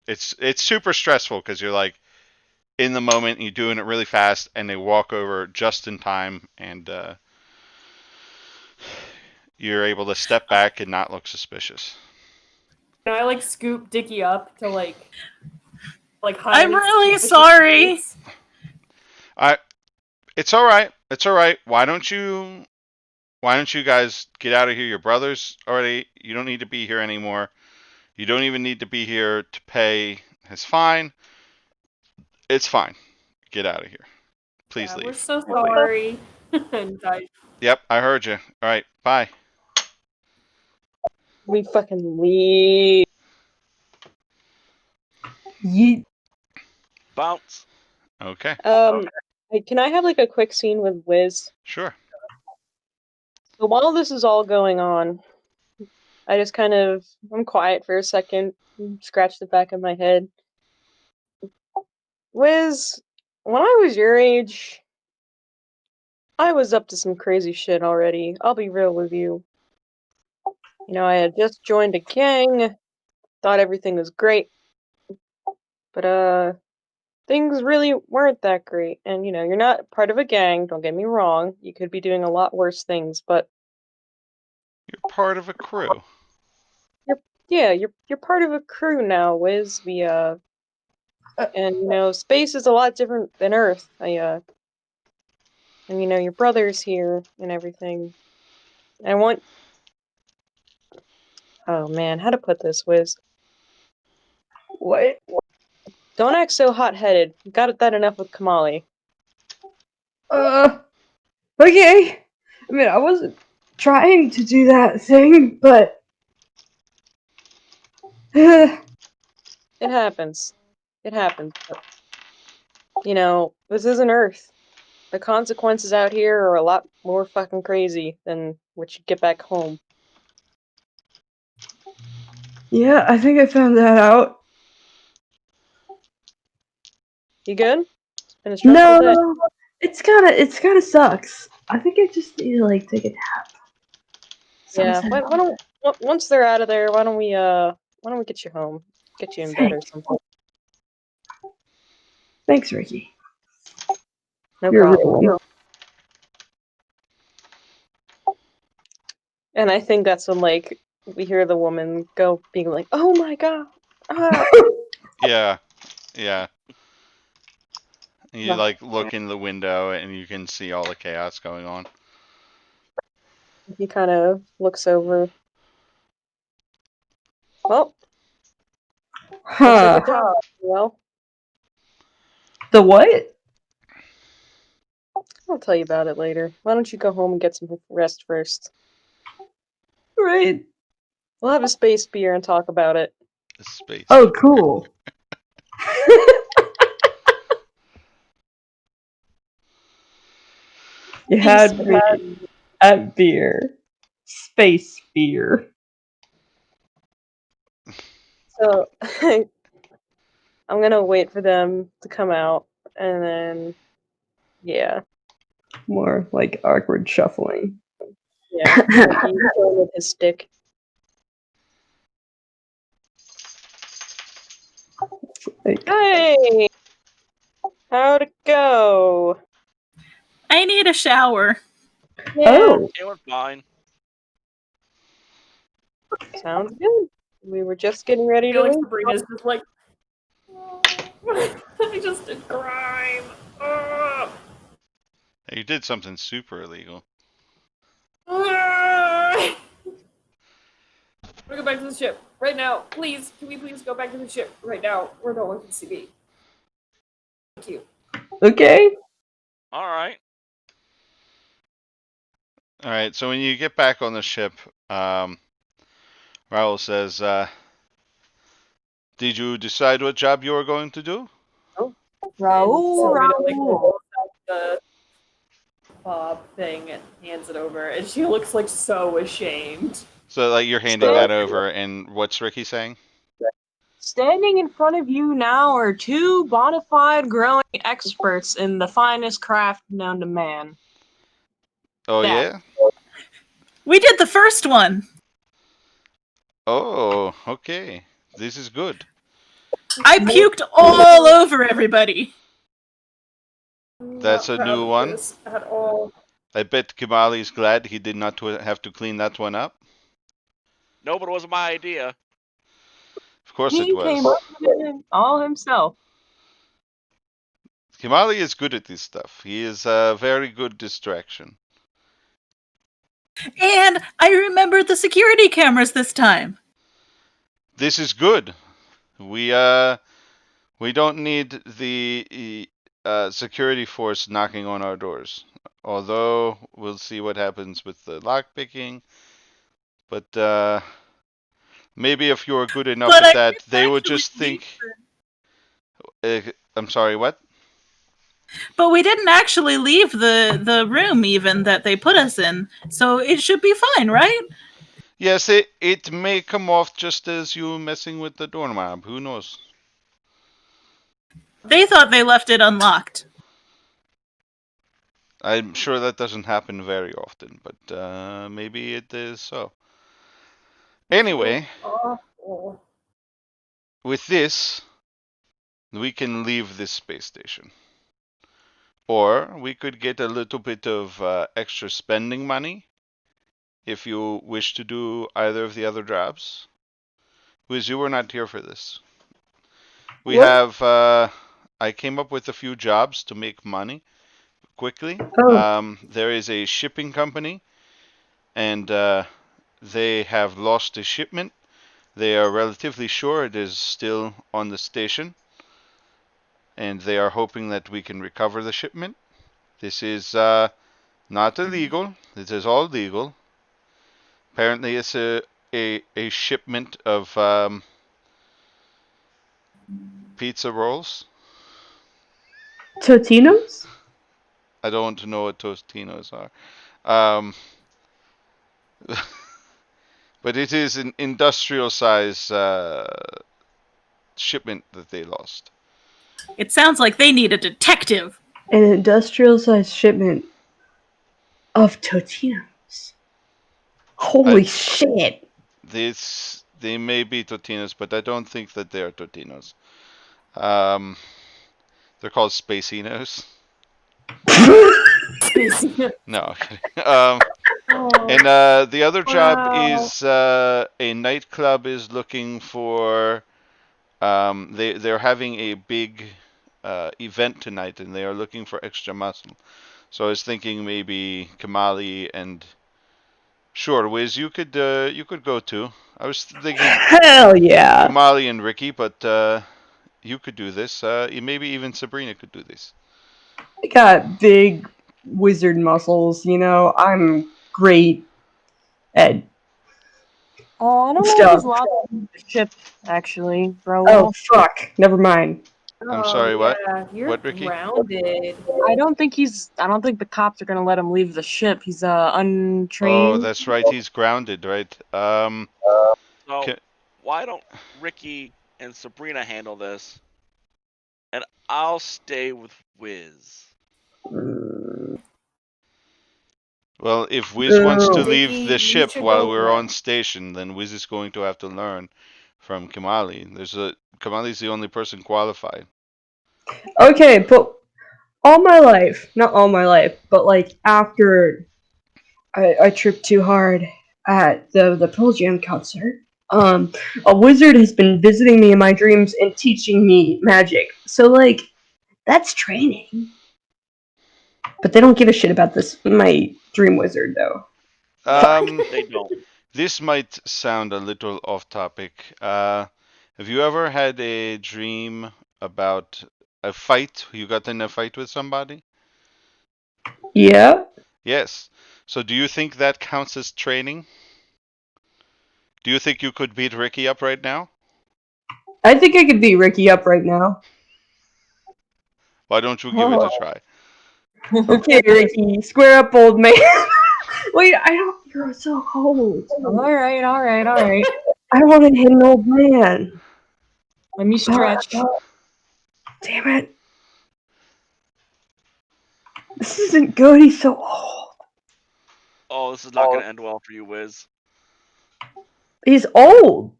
it's super stressful because you're like in the moment, you're doing it really fast, and they walk over just in time, and you're able to step back and not look suspicious. Can I like scoop Dickie up to like hide? I'm really sorry. It's all right. It's all right. Why don't you guys get out of here? Your brother's already. You don't need to be here anymore. You don't even need to be here to pay his fine. It's fine. Get out of here. Please leave. We're so sorry. And Yep, I heard you. All right, bye. We fucking leave. Yeet. Bounce. Okay, Can I have like a quick scene with Wiz? sure. So while this is all going on, I just I'm quiet for a second, scratch the back of my head. Wiz, when I was your age, I was up to some crazy shit already. I'll be real with you. You know, I had just joined a gang, thought everything was great, but things really weren't that great. And you know, you're not part of a gang, don't get me wrong. You could be doing a lot worse things, but You're part of a crew. Yeah, you're part of a crew now, Wiz. And space is a lot different than Earth. And your brother's here and everything. I want. Oh man, how to put this, Wiz? What? Don't act so hot-headed. You got that enough with Kamali. Okay. I mean, I wasn't trying to do that thing, but It happens. It happens. But, this isn't Earth. The consequences out here are a lot more fucking crazy than what you get back home. yeah, I think I found that out. You good? It's been a stressful day. No, it's kind of sucks. I think I just need to take a nap. Yeah. Sounds Why don't once they're out of there, why don't we get you home? Get you in bed or something. Thanks, Ricky. No You're a problem. real one. And I think that's when we hear the woman go being like, "Oh my god." Ah. Yeah, yeah. You Yeah. look in the window and you can see all the chaos going on. He kind of looks over. Well, looks like a job. Well, The what? I'll tell you about it later. Why don't you go home and get some rest first? Right. We'll have a space beer and talk about it. The space. Oh, cool. You had me at beer. Space beer. So I'm gonna wait for them to come out, and then yeah, More awkward shuffling. yeah. He's going with his stick. Hey, how'd it go? I need a shower. Yeah, Oh, It went fine. sounds good. We were just getting ready I to feel like leave. Sabrina's just like, I just did crime. Ugh. You did something super illegal. Ugh. We're go back to the ship right now. Please, can we please go back to the ship right now where no one can see me? Thank you. okay. All right. All right. So when you get back on the ship, Raul says, "Did you decide what job you were going to do?" Raul, Sabrina Raul. pulls out the fob thing and hands it over, and she looks so ashamed. So you're handing that over, and what's Ricky saying? Standing in front of you now are two bona fide growing experts in the finest craft known to man. Oh That. yeah. We did the first one. Oh, okay. This is good. I puked all over everybody. That's Not a proud new of one. this at all. I bet Kimali is glad he did not have to clean that one up. No, but it wasn't my idea. Of course it He was. came up with it all himself. Kimali is good at this stuff. He is a very good distraction. And I remembered the security cameras this time. This is good. We don't need the security force knocking on our doors. Although we'll see what happens with the lockpicking. But maybe if you're good enough But at I that, didn't they would actually just leave think. I'm sorry, what? But we didn't actually leave the room even that they put us in, so it should be fine, right? Yes, it may come off just as you messing with the doorknob. Who knows? They thought they left it unlocked. I'm sure that doesn't happen very often, but maybe it is so. Anyway, Awful. with this, we can leave this space station. Or we could get a little bit of extra spending money if you wish to do either of the other jobs. Wiz, you were not here for this. We What? have. I came up with a few jobs to make money quickly. Oh. There is a shipping company, and they have lost a shipment. They are relatively sure it is still on the station, and they are hoping that we can recover the shipment. This is not illegal. This is all legal. Apparently, it's a shipment of pizza rolls. Totinos? I don't know what Tostinos are. Um, but it is an industrial size shipment that they lost. It sounds like they need a detective. An industrial sized shipment of Totinos. I, Holy shit. they may be Totinos, but I don't think that they are Totinos. Um, they're called Spacinos. No. And the other job Wow. is a nightclub is looking for. They're having a big event tonight, and they are looking for extra muscle. So I was thinking maybe Kamali and sure, Wiz, you could go too. I was thinking Hell yeah. Kamali and Ricky, but you could do this. Maybe even Sabrina could do this. I got big wizard muscles, you know. I'm great at I don't know if stuff. he's allowed to leave the ship, actually, Oh, Raoul. fuck. Never mind. I'm Oh sorry, what? yeah, you're What, Ricky? grounded. I don't think the cops are gonna let him leave the ship. He's Oh, untrained. that's right. He's grounded, right? So Ca why don't Ricky and Sabrina handle this, and I'll stay with Wiz. Well, if Wiz wants to leave Vicky, the you ship should while go we're on ground. station, then Wiz is going to have to learn from Kamali. Kamali's the only person qualified. Okay, but all my life, not all my life, but like after I tripped too hard at the Pearl Jam concert, a wizard has been visiting me in my dreams and teaching me magic. So like, that's training. But they don't give a shit about this my dream wizard though. Fuck. They don't. This might sound a little off topic. Have you ever had a dream about a fight? You got in a fight with somebody? Yeah. Yes. So do you think that counts as training? Do you think you could beat Ricky up right now? I think I could beat Ricky up right now. Why don't you give it a try? Okay, Ricky, square up, old man. Wait, I don't. You're so cold. All right. I want to hit an old man. Let me stretch. Damn it. This isn't good. He's so old. Oh, this is not gonna end well for you, Wiz. He's old.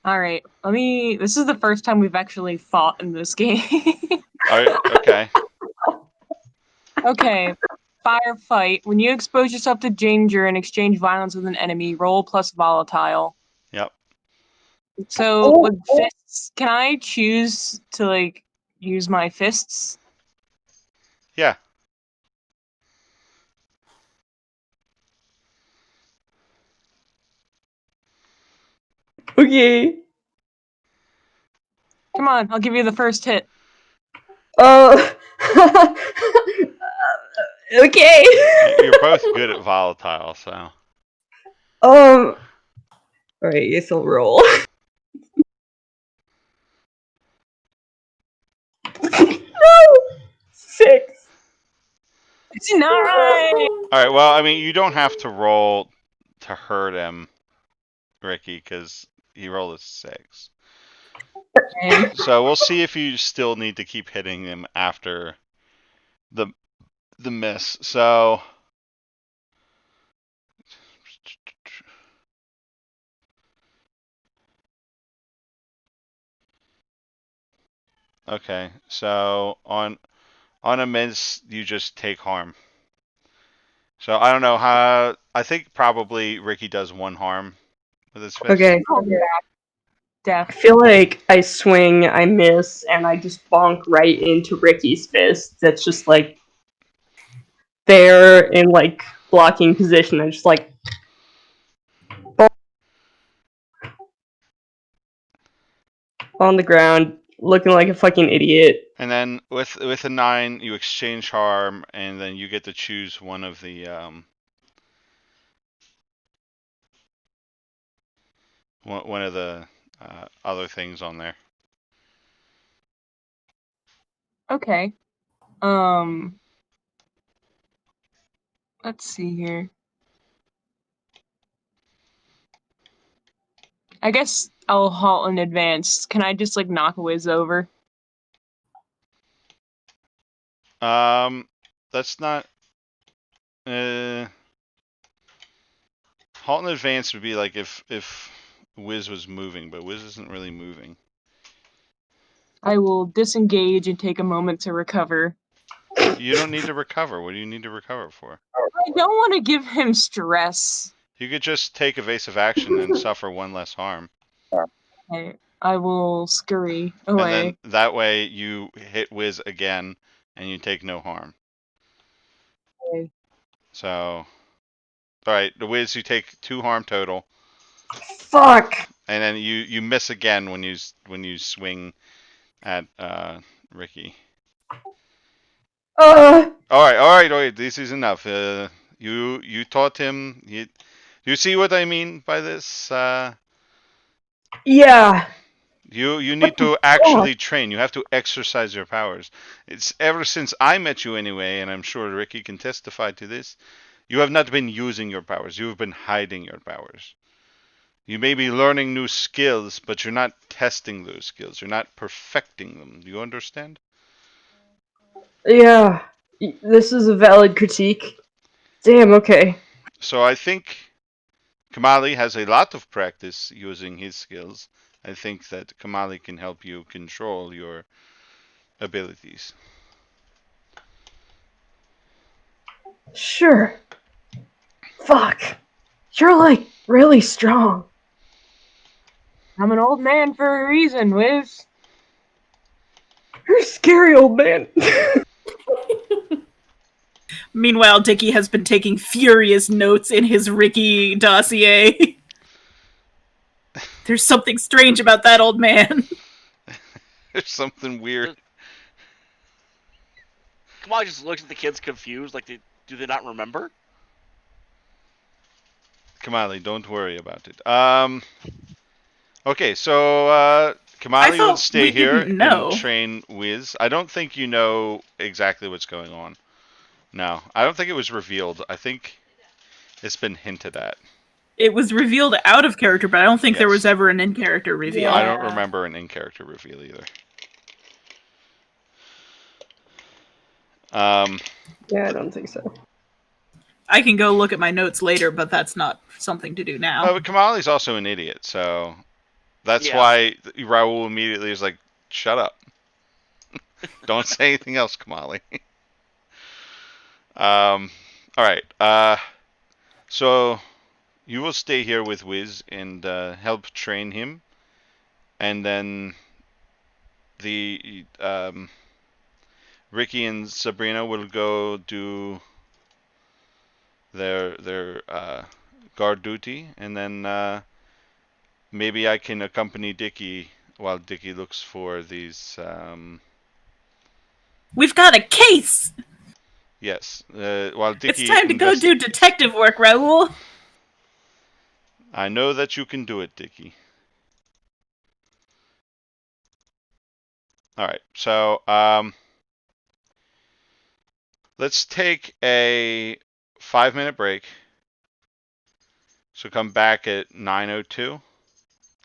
All right. This is the first time we've actually fought in this game. Okay. Okay. Firefight. When you expose yourself to danger and exchange violence with an enemy, roll plus volatile. Yep. So with fists, can I choose to like use my fists? Yeah. Okay. Come on, I'll give you the first hit. Uh. Okay. You're both good at volatile, so. Alright, guess I'll roll. No! 6. It's not right. All right. Well, I mean, you don't have to roll to hurt him, Ricky, because he rolled a 6. So we'll see if you still need to keep hitting him after the miss. So. Okay. So on a miss, you just take harm. So I don't know how. I think probably Ricky does 1 harm with his fist. Okay. Oh, yeah. I Death. feel like I swing, I miss, and I just bonk right into Ricky's fist. That's just like there in like blocking position. I just like on the ground, looking like a fucking idiot. And then with a 9, you exchange harm, and then you get to choose one of the one of the other things on there. Okay. Let's see here. I guess I'll halt in advance. Can I just like knock a whiz over? That's not. Halt in advance would be like if Wiz was moving, but Wiz isn't really moving. I will disengage and take a moment to recover. You don't need to recover. What do you need to recover for? I don't want to give him stress. You could just take evasive action and suffer 1 less harm. I will scurry And away. then that way you hit Wiz again and you take no harm. Okay. So, alright, the Wiz, you take 2 harm total. Fuck. And then you miss again when you swing at Ricky. Alright, this is enough. You taught him. You see what I mean by this? Yeah. You need to actually train. You have to exercise your powers. It's ever since I met you anyway, and I'm sure Ricky can testify to this. You have not been using your powers. You have been hiding your powers. You may be learning new skills, but you're not testing those skills. You're not perfecting them. Do you understand? Yeah. This is a valid critique. Damn, okay. So I think Kamali has a lot of practice using his skills. I think that Kamali can help you control your abilities. Sure. Fuck. You're like really strong. I'm an old man for a reason, Wiz. You're a scary old man. Meanwhile, Dickie has been taking furious notes in his Ricky dossier. There's something strange about that old man. There's something weird. Kamali just looks at the kids confused, like do they not remember? Kamali, don't worry about it. Okay, so Kamali will thought stay we here didn't and know. train Wiz. I don't think you know exactly what's going on. No, I don't think it was revealed. I think it's been hinted at. It was revealed out of character, but I don't think there was Yes. ever an in-character reveal. I don't remember an in-character reveal either. Yeah, I don't think so. I can go look at my notes later, but that's not something to do now. But Kamali's also an idiot, so that's Yeah. why Raul immediately is like, "Shut up! Don't say anything else, Kamali." All right. So you will stay here with Wiz and help train him, and then the Ricky and Sabrina will go do their guard duty, and then maybe I can accompany Dickie while Dickie looks for these. We've got a case! Yes, while Dickie. It's time to go do detective work, Raul. I know that you can do it, Dickie. All right, so let's take a 5-minute break. So come back at 9:02.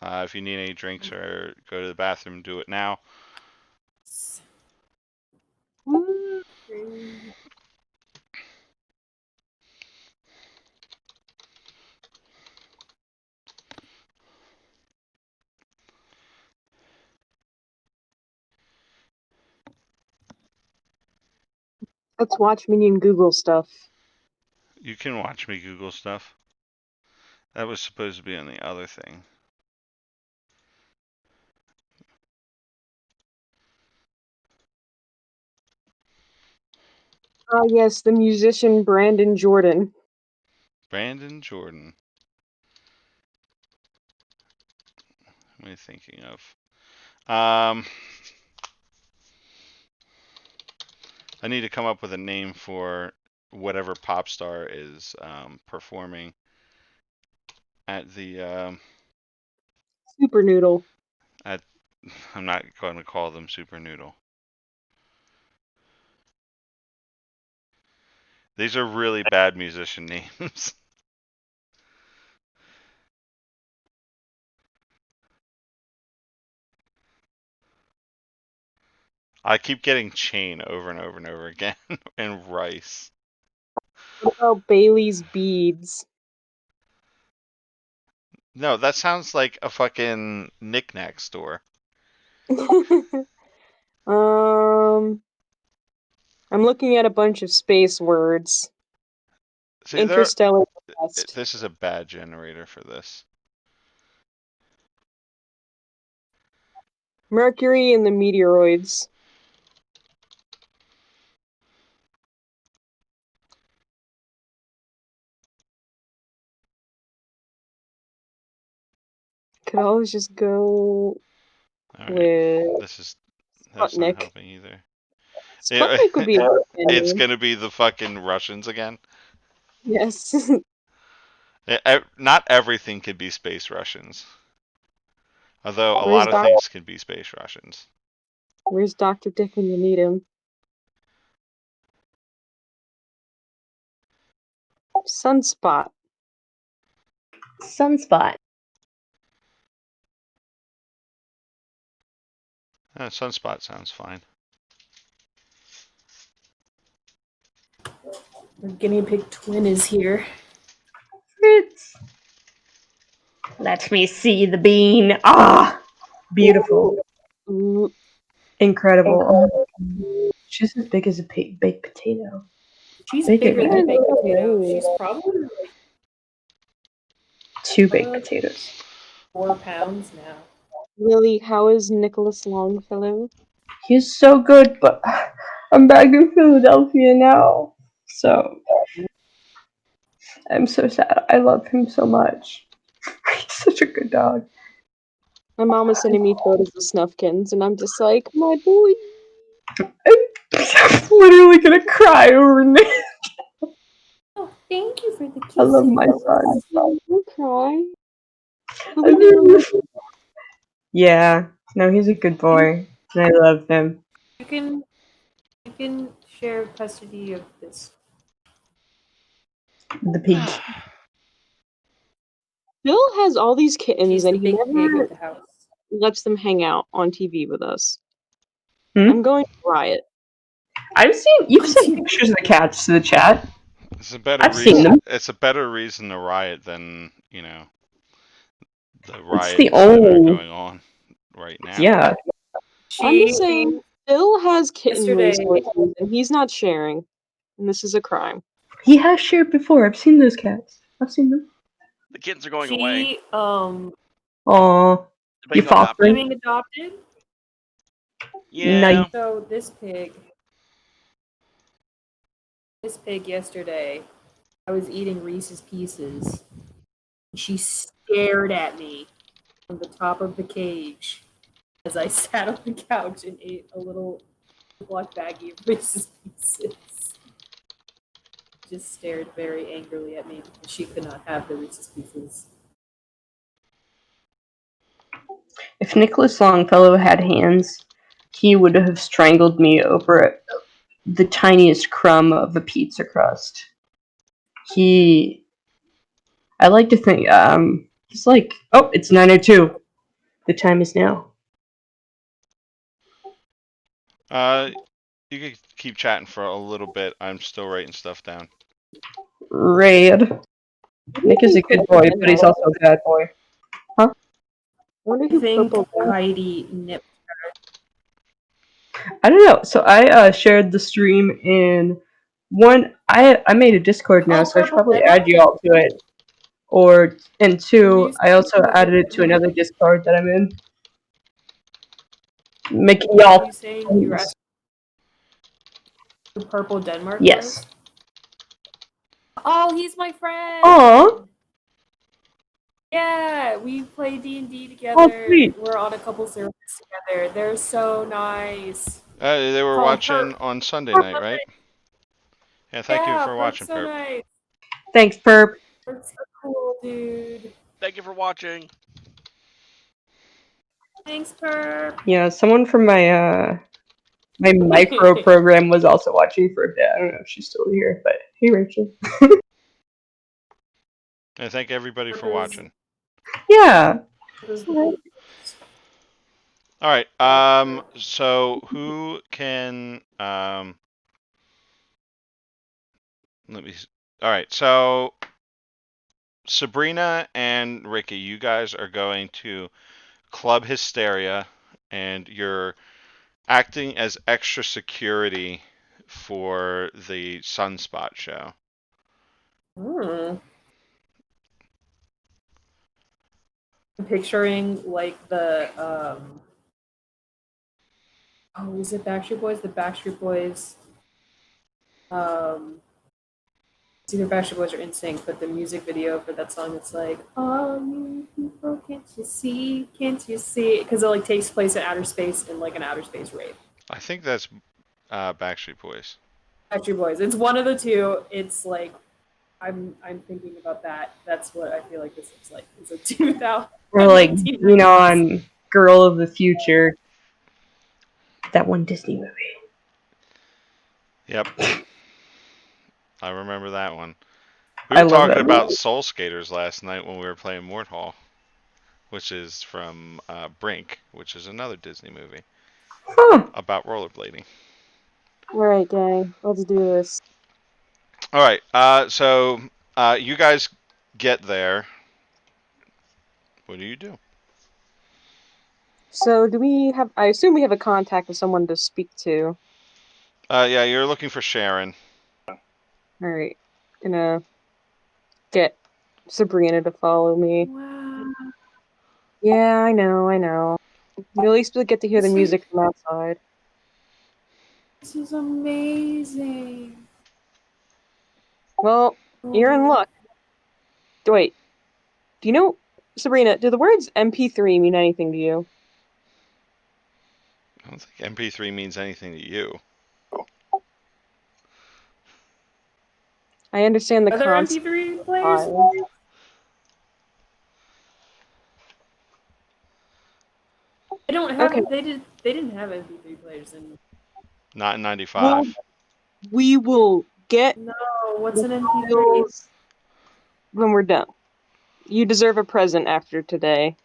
If you need any drinks or go to the bathroom, do it now. Let's watch Minion Google stuff. You can watch me Google stuff. That was supposed to be on the other thing. Ah, yes, the musician Brandon Jordan. Brandon Jordan. What are you thinking of? I need to come up with a name for whatever pop star is performing at the Super Noodle. at. I'm not going to call them Super Noodle. These are really bad musician names. I keep getting Chain over and over and over again, and Rice. What about Bailey's Beads? No, that sounds like a fucking knick-knack store. I'm looking at a bunch of space words. See, Interstellar West. this is a bad generator for this. Mercury and the meteoroids. Could always just go All right, with that's not Sputnik. helping either. Sputnik would be a good It's name. gonna be the fucking Russians again. Yes. Not everything could be space Russians, although a Where's lot of things can be space Russians. Where's Dr. Dick when you need him? Sunspot. Sunspot. Sunspot sounds fine. Our guinea pig twin is here. Fritz. Let me see the bean. Ah, beautiful. Ooh, Incredible. She's as big as a baked potato. She's Make it bigger than a good. baked potato. She's probably like 2 baked potatoes. 4 pounds now. Lily, how is Nicholas Longfellow? He's so good, but I'm back in Philadelphia now. So I'm so sad. I love him so much. He's such a good dog. My mom is sending me photos of Snuffkins, and I'm just like, my boy. I'm literally gonna cry over Nick. Oh, thank you for the kisses. I love my son. Don't cry. Yeah, no, he's a good boy, and I love him. You can share custody of this. The pig. Bill has all these kittens, She's the and he big pig never of the house. lets them hang out on TV with us. Hmm? I'm going to riot. You've sent pictures of the cats to the chat. It's a better I've reason. seen them. It's a better reason to riot than the It's riots the that are only. going on right now. Yeah. I'm just saying, Bill has kitten Yesterday- resources, and he's not sharing. And this is a crime. He has shared before. I've seen those cats. I've seen them. The kittens are going away. She Aw. But You he's adopted. fostering? being adopted. Yeah. Nice. So this pig yesterday, I was eating Reese's Pieces. She stared at me from the top of the cage as I sat on the couch and ate a little black baggie of Reese's Pieces. Just stared very angrily at me because she could not have the Reese's Pieces. If Nicholas Longfellow had hands, he would have strangled me over the tiniest crumb of a pizza crust. I like to think, he's like, oh, it's 9:02. The time is now. You could keep chatting for a little bit. I'm still writing stuff down. Raid. Nick is a good boy, but he's also a bad boy. I wonder I who think purple. Heidi nipped. I don't know. So I shared the stream in I made a Discord now, Oh, so I should Purple probably Denmark? add you all to it. And two, You I also saying added it to Purple another Discord that I'm in. Making Are y'all you saying you're at who Purple Denmark yes. was? Oh, he's my friend. Aw. Yeah, we play D&D Oh, together. sweet. We're on a couple servers together. They're so nice. They were Oh, watching Perp. on Sunday night, right? Yeah, thank you Yeah, for Perp's watching, so Perp. nice. Thanks, Perp. Perp's so cool, dude. Thank you for watching. Thanks, Perp. Yeah, someone from my micro program was also watching for a bit. I don't know if she's still here, but hey, Rachel. And thank everybody for Perp watching. Yeah. is the All right. Thank you. So who can let me. All right. So Sabrina and Ricky, you guys are going to Club Hysteria, and you're acting as extra security for the Sunspot show. Hmm. I'm picturing like the oh, is it Backstreet Boys? The Backstreet Boys. It's either Backstreet Boys or NSYNC, but the music video for that song, it's like, "Oh, you people, can't you see?" Because it like takes place in outer space in like an outer space rave. I think that's Backstreet Boys. Backstreet Boys. It's one of the two. It's like I'm thinking about that. That's what I feel like this looks like. It's a 2000 Or like, on Girl of the Future. That one Disney movie. Yep. I remember that one. We I were love talking that about movie. Soul Skaters last night when we were playing Mort Hall, which is from Brink, which is another Disney movie Huh. about rollerblading. Alright, gang, let's do this. All right. So you guys get there. What do you do? So, do we have. I assume we have a contact of someone to speak to. Yeah, you're looking for Sharon. Alright. Gonna get Sabrina to follow me. Wow, Yeah, I know. You at least get to hear the This is- music from outside. this is amazing. Well, you're in luck. Wait, do you know, Sabrina, do the words MP3 mean anything to you? I don't think MP3 means anything to you. I understand the Are there concept. MP3 players? File. They don't have. Okay. They didn't have MP3 players in. Not in Well, '95. we will get No, what's the an MP3? files when we're done. You deserve a present after today.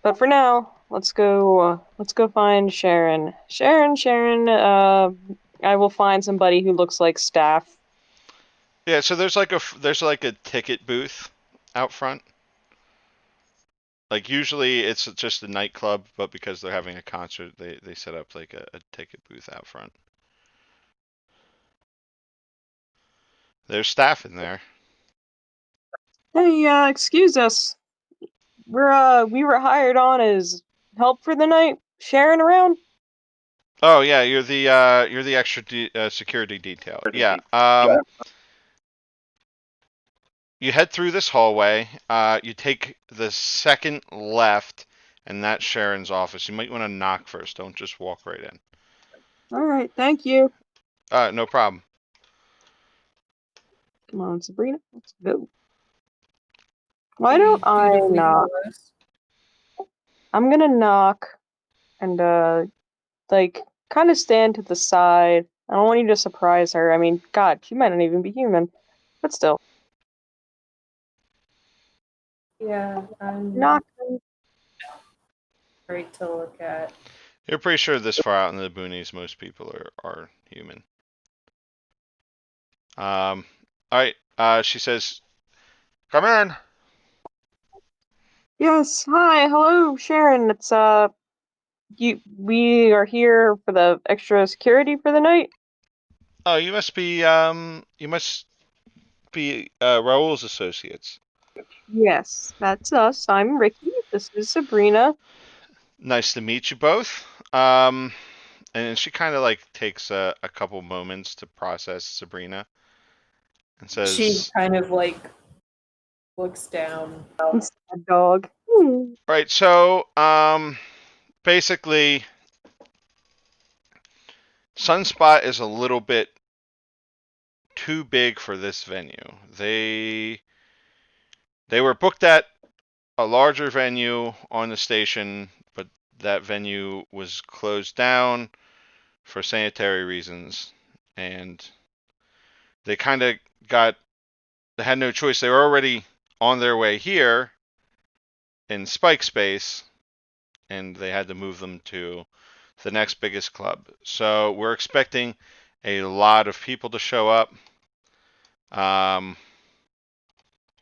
But for now, let's go find Sharon. Sharon, I will find somebody who looks like staff. Yeah. So there's like a ticket booth out front. Like usually it's just a nightclub, but because they're having a concert, they set up like a ticket booth out front. There's staff in there. Hey, excuse us. We were hired on as help for the night. Sharon around? Oh yeah, you're the extra security detail. Yeah. You head through this hallway. You take the second left, and that's Sharon's office. You might want to knock first. Don't just walk right in. Alright, thank you. No problem. Come on, Sabrina, let's go. Why don't I Dutifully knock? follows. I'm gonna knock and like kind of stand to the side. I don't want you to surprise her. I mean, God, she might not even be human, but still. Yeah, I'm Knock. great to look at. You're pretty sure this far out in the boonies, most people are human. All right. She says, "Come in." Yes. Hi. Hello, Sharon. It's we are here for the extra security for the night. Oh, you must be Raul's associates. Yes, that's us. I'm Ricky. This is Sabrina. Nice to meet you both. And she kind of like takes a couple moments to process Sabrina and She says, kind of like looks down. Sad dog. "Right, so basically, Sunspot is a little bit too big for this venue. They were booked at a larger venue on the station, but that venue was closed down for sanitary reasons, and they kind of they had no choice. They were already on their way here in Spike Space, and they had to move them to the next biggest club. So we're expecting a lot of people to show up.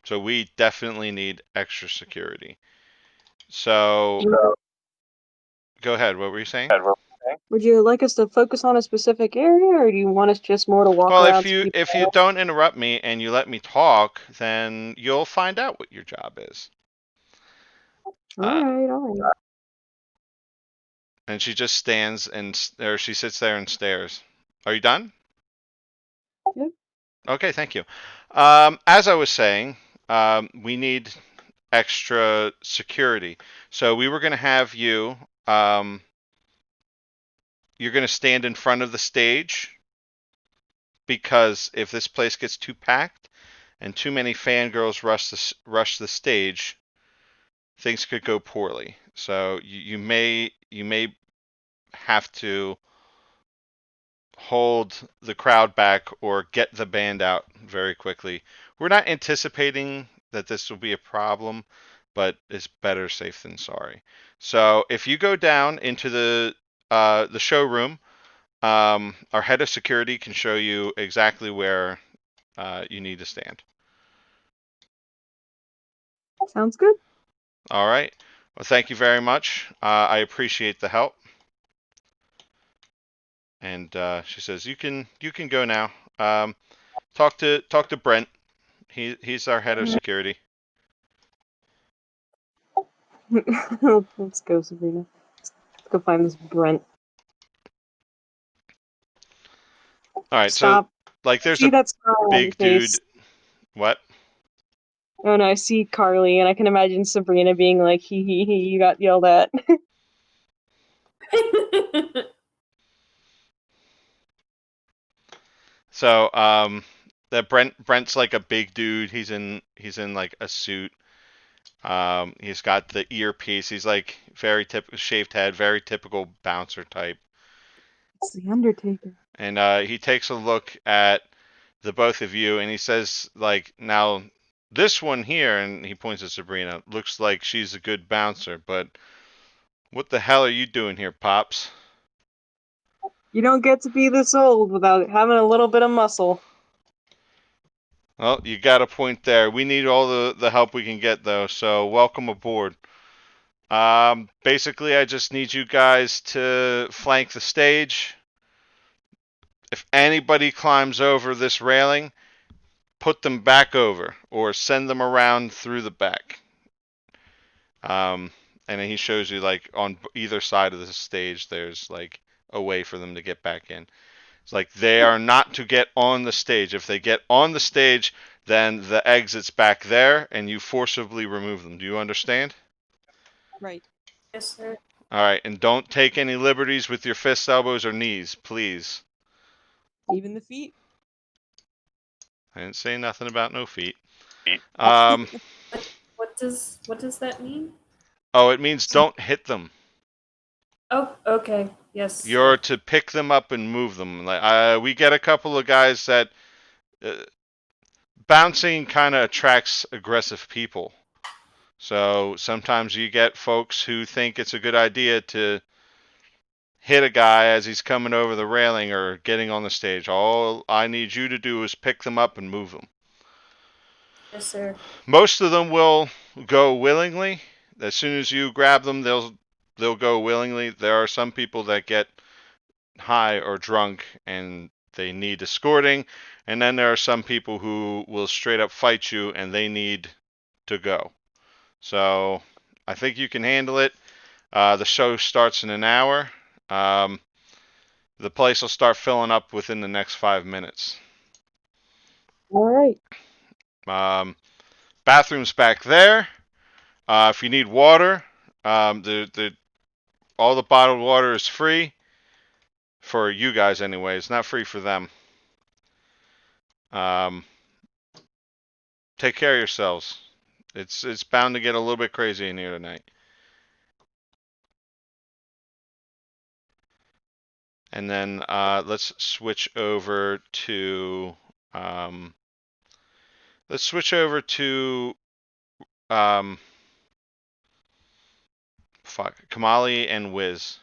So we definitely need extra security. So go ahead. What were you saying? Would you like us to focus on a specific area, or do you want us just more to walk Well, around? if you don't interrupt me and you let me talk, then you'll find out what your job is. All right. And she just stands or she sits there and stares. Are you done? Yep. Okay, thank you. As I was saying, we need extra security. So we were going to have you. You're going to stand in front of the stage because if this place gets too packed and too many fangirls rush the stage, things could go poorly. So you may have to hold the crowd back or get the band out very quickly. We're not anticipating that this will be a problem, but it's better safe than sorry. So if you go down into the showroom, our head of security can show you exactly where you need to stand. Sounds good. All right. Well, thank you very much. I appreciate the help. And she says, "You can go now. Talk to Brent. He's our head of security." Let's go, Sabrina. Let's go find this Brent. All right. Stop. So like, there's See a that smile on your big face. dude. What? Oh no, I see Carly, and I can imagine Sabrina being like, "He, you got yelled at." So that Brent's like a big dude. He's in like a suit. He's got the earpiece. He's like very typical shaved head, very typical bouncer type. It's the Undertaker. And he takes a look at the both of you, and he says, like, "Now this one here," and he points at Sabrina, "looks like she's a good bouncer, but what the hell are you doing here, Pops?" You don't get to be this old without having a little bit of muscle. Well, you got a point there. We need all the help we can get, though, so welcome aboard. Basically, I just need you guys to flank the stage. If anybody climbs over this railing, put them back over or send them around through the back. And then he shows you, like, on either side of the stage, there's like a way for them to get back in. It's like they are not to get on the stage. If they get on the stage, then the exit's back there, and you forcibly remove them. Do you understand? Right. Yes, sir. All right, and don't take any liberties with your fists, elbows, or knees, please. Even the feet. I didn't say nothing about no feet. What does that mean? Oh, it means don't hit them. Oh, okay. Yes. You're to pick them up and move them. Like we get a couple of guys that bouncing kind of attracts aggressive people. So sometimes you get folks who think it's a good idea to hit a guy as he's coming over the railing or getting on the stage. All I need you to do is pick them up and move them. Yes, sir. Most of them will go willingly. As soon as you grab them, they'll they'll go willingly. There are some people that get high or drunk and they need escorting, and then there are some people who will straight up fight you and they need to go. So I think you can handle it. The show starts in an hour. The place will start filling up within the next 5 minutes. All right. Bathroom's back there. If you need water, all the bottled water is free for you guys anyway. It's not free for them. Take care of yourselves. It's bound to get a little bit crazy in here tonight. And then let's switch over to Kamali and Wiz.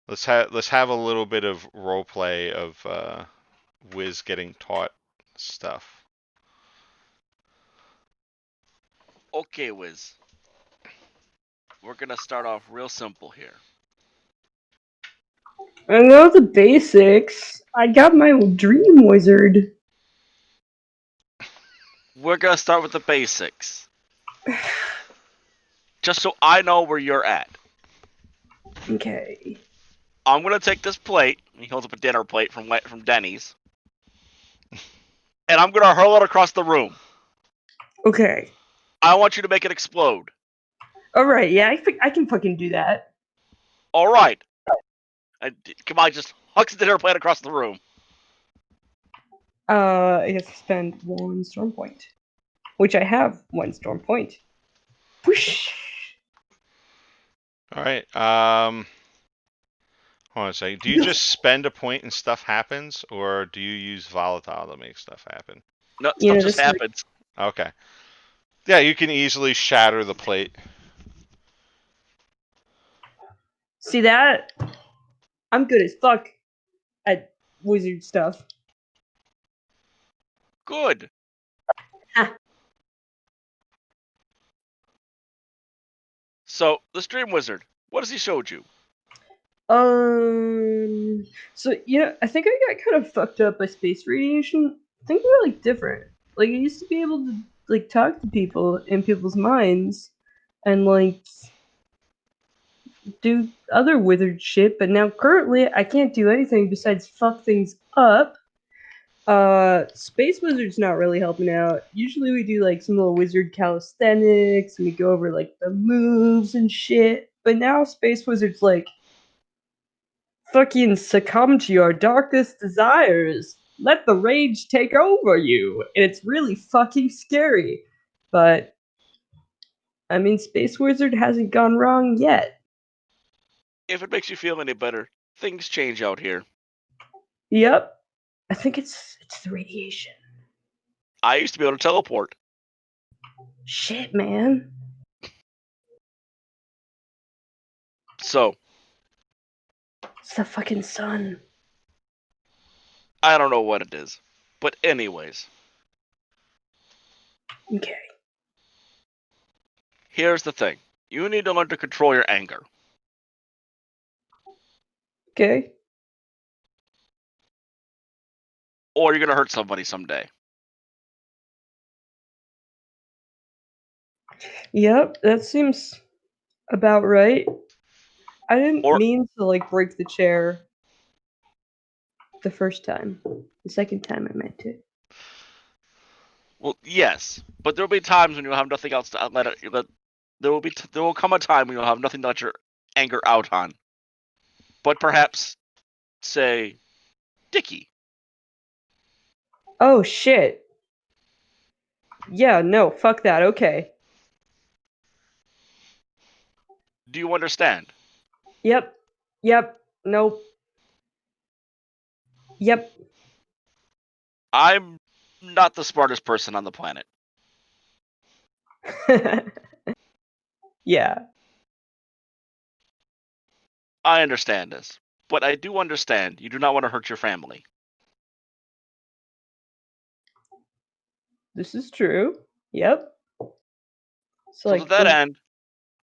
Let's have a little bit of role play of Wiz getting taught stuff. Okay, Wiz. We're gonna start off real simple here. I know the basics. I got my dream wizard. We're gonna start with the basics. Just so I know where you're at. Okay. I'm gonna take this plate. He holds up a dinner plate from Denny's, and I'm gonna hurl it across the room. Okay. I want you to make it explode. All right. Yeah, I can fucking do that. All right. Come on, just hucks the dinner plate across the room. I have to spend 1 storm point, which I have 1 storm point. Whoosh. All right. Hold on a second. Do you just spend a point and stuff happens, or do you use volatile to make stuff happen? No, You stuff know, just this is- happens. Okay. Yeah, you can easily shatter the plate. See that? I'm good as fuck at wizard stuff. Good. Ha. So, the Stream Wizard, what has he showed you? So I think I got kind of fucked up by space radiation. Things are like different. Like I used to be able to like talk to people in people's minds, and like do other withered shit. But now currently I can't do anything besides fuck things up. Space Wizard's not really helping out. Usually we do like some little wizard calisthenics and we go over like the moves and shit. But now Space Wizard's like, fucking succumb to your darkest desires. Let the rage take over you. And it's really fucking scary. But I mean, Space Wizard hasn't gone wrong yet. If it makes you feel any better, things change out here. Yep. I think it's the radiation. I used to be able to teleport. Shit, man. So, It's the fucking sun. I don't know what it is. But anyways, Okay. here's the thing. You need to learn to control your anger. Okay. Or you're gonna hurt somebody someday. Yep, that seems about right. I didn't Or- mean to like break the chair the first time. The second time I meant to. Well, yes. But there'll be times when you'll have nothing else to let it. There will come a time when you'll have nothing to let your anger out on. But perhaps, say, Dickie. Oh shit. Yeah, no, fuck that. Okay. Do you understand? Yep. Yep. Nope. Yep. I'm not the smartest person on the planet. Yeah. I understand this. But I do understand you do not want to hurt your family. This is true. Yep. So to that end,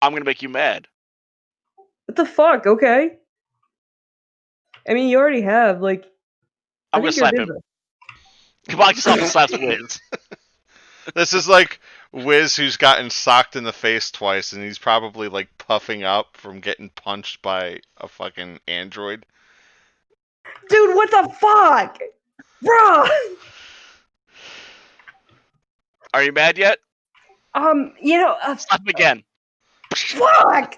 I'm gonna make you mad. What the fuck? Okay. I mean, you already have, like... I'm I gonna think you're slap good, him. though. Kabak just off and slaps Wiz. This is like Wiz, who's gotten socked in the face twice, and he's probably like puffing up from getting punched by a fucking android. Dude, what the fuck? Bruh! Are you mad yet? Slap him again. Fuck!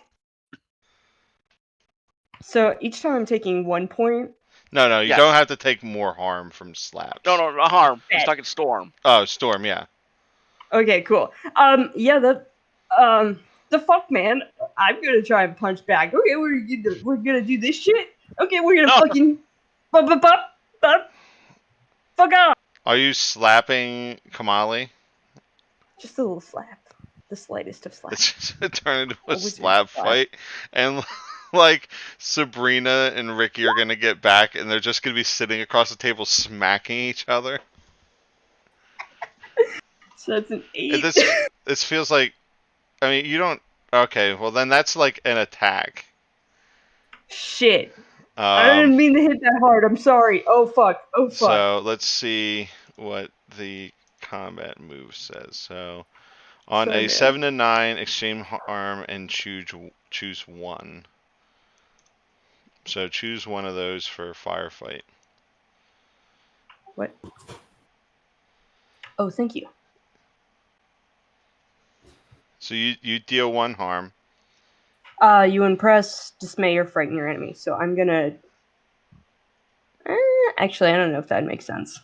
So each time I'm taking 1 point. No, you Yes. don't have to take more harm from slaps. No, not harm. He's talking Storm. Oh, Storm, yeah. Okay, cool. The fuck, man. I'm gonna try and punch back. Okay, we're gonna do this shit. Okay, we're gonna fucking fuck off. Are you slapping Kamali? Just a little slap, the slightest of slaps. It's just turn into a Always slap slap. fight, and like Sabrina and Ricky are gonna get back, and they're just gonna be sitting across the table smacking each other. So that's an 8. This feels like, I mean, you don't. Okay, well then that's like an attack. Shit. I didn't mean to hit that hard. I'm sorry. Oh fuck. So let's see what the combat move says. So on Sorry, a man. 7 to 9, exchange harm and choose one. So choose one of those for firefight. What? Oh, thank you. So you deal 1 harm. You impress, dismay, or frighten your enemy. So I'm gonna. Actually, I don't know if that makes sense.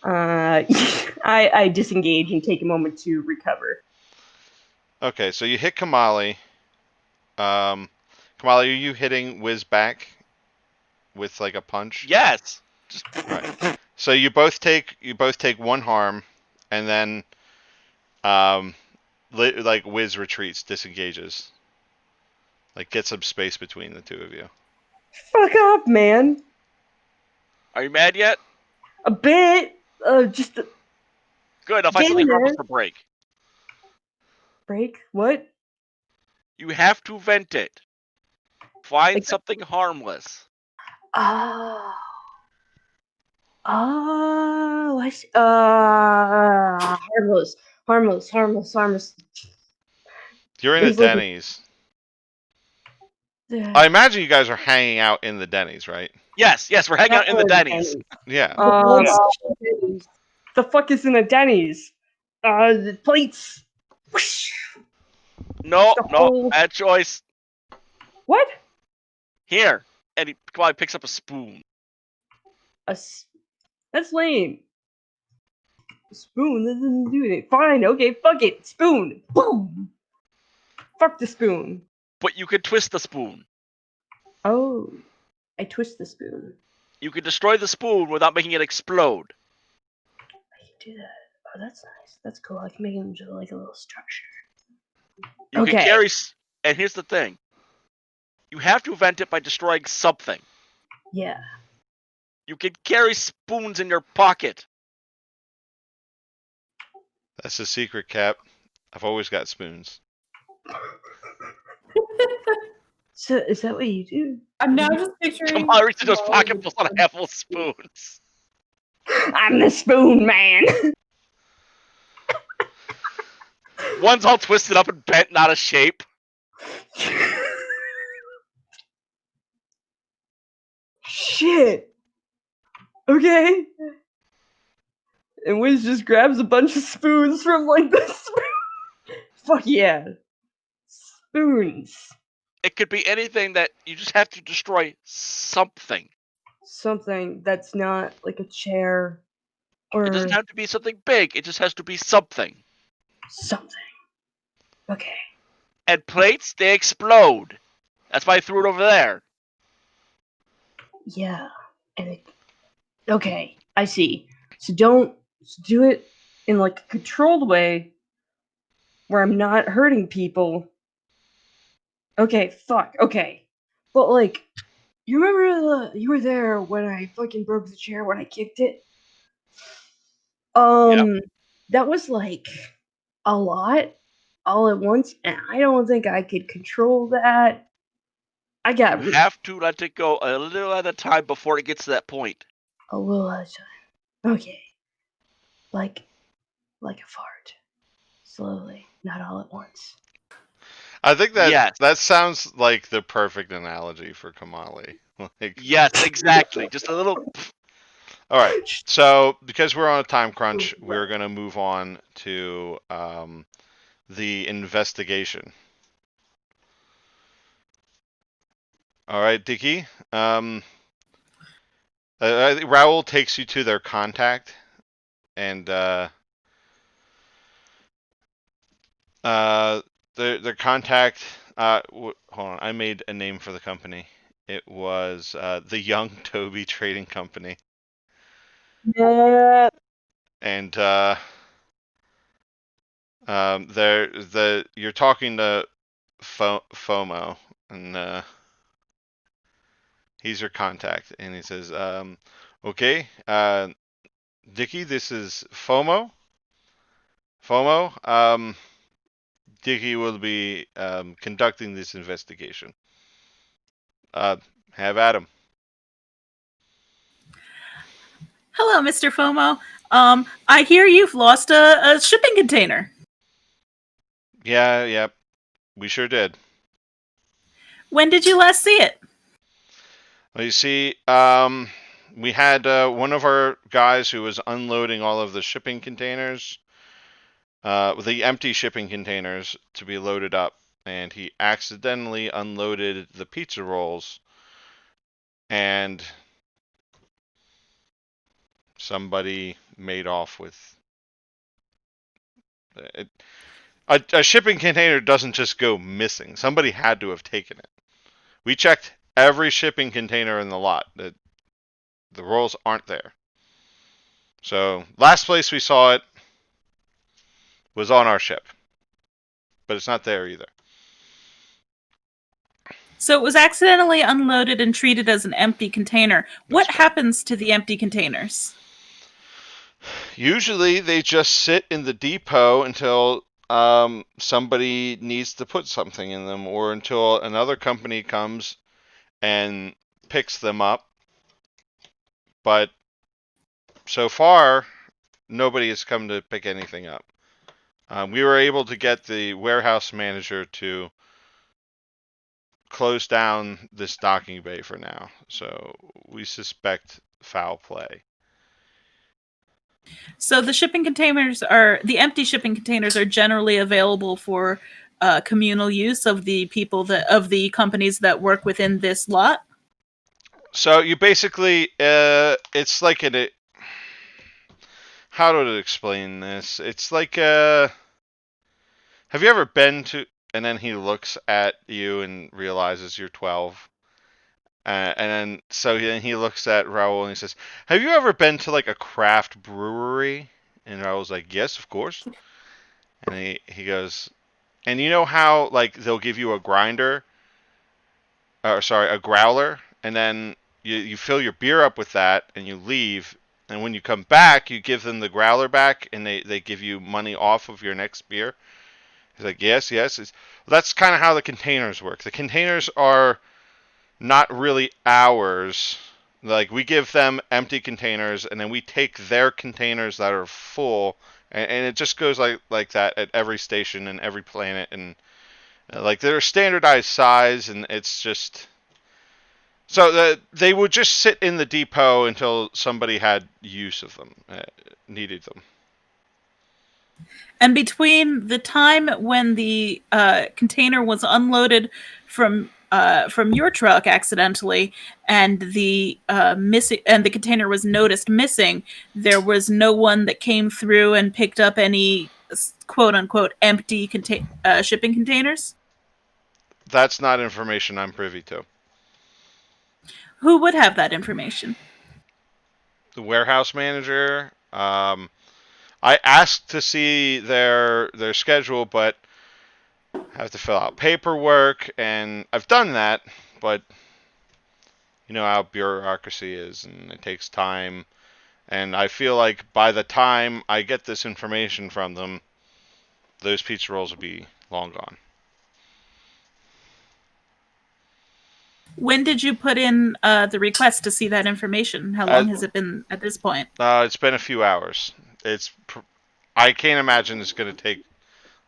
I disengage and take a moment to recover. Okay, so you hit Kamali. Kamali, are you hitting Wiz back with like a punch? Yes. Right. So you both take 1 harm, and then like Wiz retreats, disengages. Like get some space between the two of you. Fuck off, man. Are you mad yet? A bit. Just a Good. I'll find something harmless to break. break. What? You have to vent it. Find Like- something harmless. Oh. Oh, I see. Harmless. You're in a There's like a- Denny's. I imagine you guys are hanging out in the Denny's, right? Yes, we're hanging out in the Denny's. Yeah. The fuck is in a Denny's? The plates. Whoosh. No, The whole- bad choice. What? Here. And he probably picks up a spoon. That's lame. A spoon, that doesn't do anything. Fine, okay, fuck it. Spoon. Boom. Fuck the spoon. But you could twist the spoon. Oh. I twist the spoon. You could destroy the spoon without making it explode. I can do that. Oh, that's nice. That's cool. I can make it into like a little structure. You can Okay. carry... And here's the thing. You have to vent it by destroying something. Yeah. You can carry spoons in your pocket. That's the secret, Cap. I've always got spoons. So is that what you do? I'm now just picturing. Come on, reach into his pocket, pulls out a handful of spoons. I'm the spoon man. One's all twisted up and bent, not a shape. Shit. Okay. And Wiz just grabs a bunch of spoons from like the spoon. Fuck yeah. Spoons. It could be anything that you just have to destroy something. Something that's not like a chair or It doesn't have to be something big. It just has to be something. something. Okay. And plates, they explode. That's why I threw it over there. Yeah. And okay, I see. So do it in like a controlled way where I'm not hurting people. Okay, fuck. Okay. But like you remember you were there when I fucking broke the chair when I kicked it? That was like a lot. all at once, and I don't think I could control that. I got You have to let it go a little at a time before it gets to that point. a little at a time. Okay. Like a fart. Slowly, not all at once. I think that Yes. that sounds like the perfect analogy for Kamali. Like, Yes, exactly. Just a little. all right. So because we're on a time crunch, we're gonna move on to the investigation. All right, Dicky. I think Raoul takes you to their contact, and their contact. Hold on, I made a name for the company. It was the Young Toby Trading Company, Yeah. and you're talking to FOMO, and he's your contact, and he says, "Okay, Dicky, this is FOMO. FOMO. Dicky will be conducting this investigation. Have at him." Hello, Mr. FOMO. I hear you've lost a shipping container. Yeah, we sure did. When did you last see it? Well, you see, we had one of our guys who was unloading all of the shipping containers, the empty shipping containers to be loaded up, and he accidentally unloaded the pizza rolls, and somebody made off with it. A shipping container doesn't just go missing. Somebody had to have taken it. We checked every shipping container in the lot. The rolls aren't there. So last place we saw it was on our ship, but it's not there either. So it was accidentally unloaded and treated as an empty container. What That's happens to the empty containers? Usually they just sit in the depot until somebody needs to put something in them, or until another company comes and picks them up. But so far, nobody has come to pick anything up. We were able to get the warehouse manager to close down this docking bay for now, so we suspect foul play. So the empty shipping containers are generally available for communal use of the companies that work within this lot. So you basically, it's like how to explain this? It's like have you ever been to? And then he looks at you and realizes you're 12. Then he looks at Raul and he says, "Have you ever been to like a craft brewery?" And Raul's like, "Yes, of course." And he goes, "And you know how like they'll give you a grinder, or sorry, a growler, and then you fill your beer up with that and you leave, and when you come back, you give them the growler back, and they give you money off of your next beer." He's like, "Yes, yes." That's kind of how the containers work. The containers are not really ours. Like, we give them empty containers, and then we take their containers that are full, and it just goes like that at every station and every planet, and like they're a standardized size, and it's just so they would just sit in the depot until somebody had use of them, needed them. And between the time when the container was unloaded from your truck accidentally and the container was noticed missing, there was no one that came through and picked up any quote unquote empty shipping containers. That's not information I'm privy to. Who would have that information? The warehouse manager. I asked to see their schedule, but I have to fill out paperwork, and I've done that, but you know how bureaucracy is, and it takes time. And I feel like by the time I get this information from them, those pizza rolls will be long gone. When did you put in the request to see that information? How long has it been at this point? It's been a few hours. I can't imagine it's going to take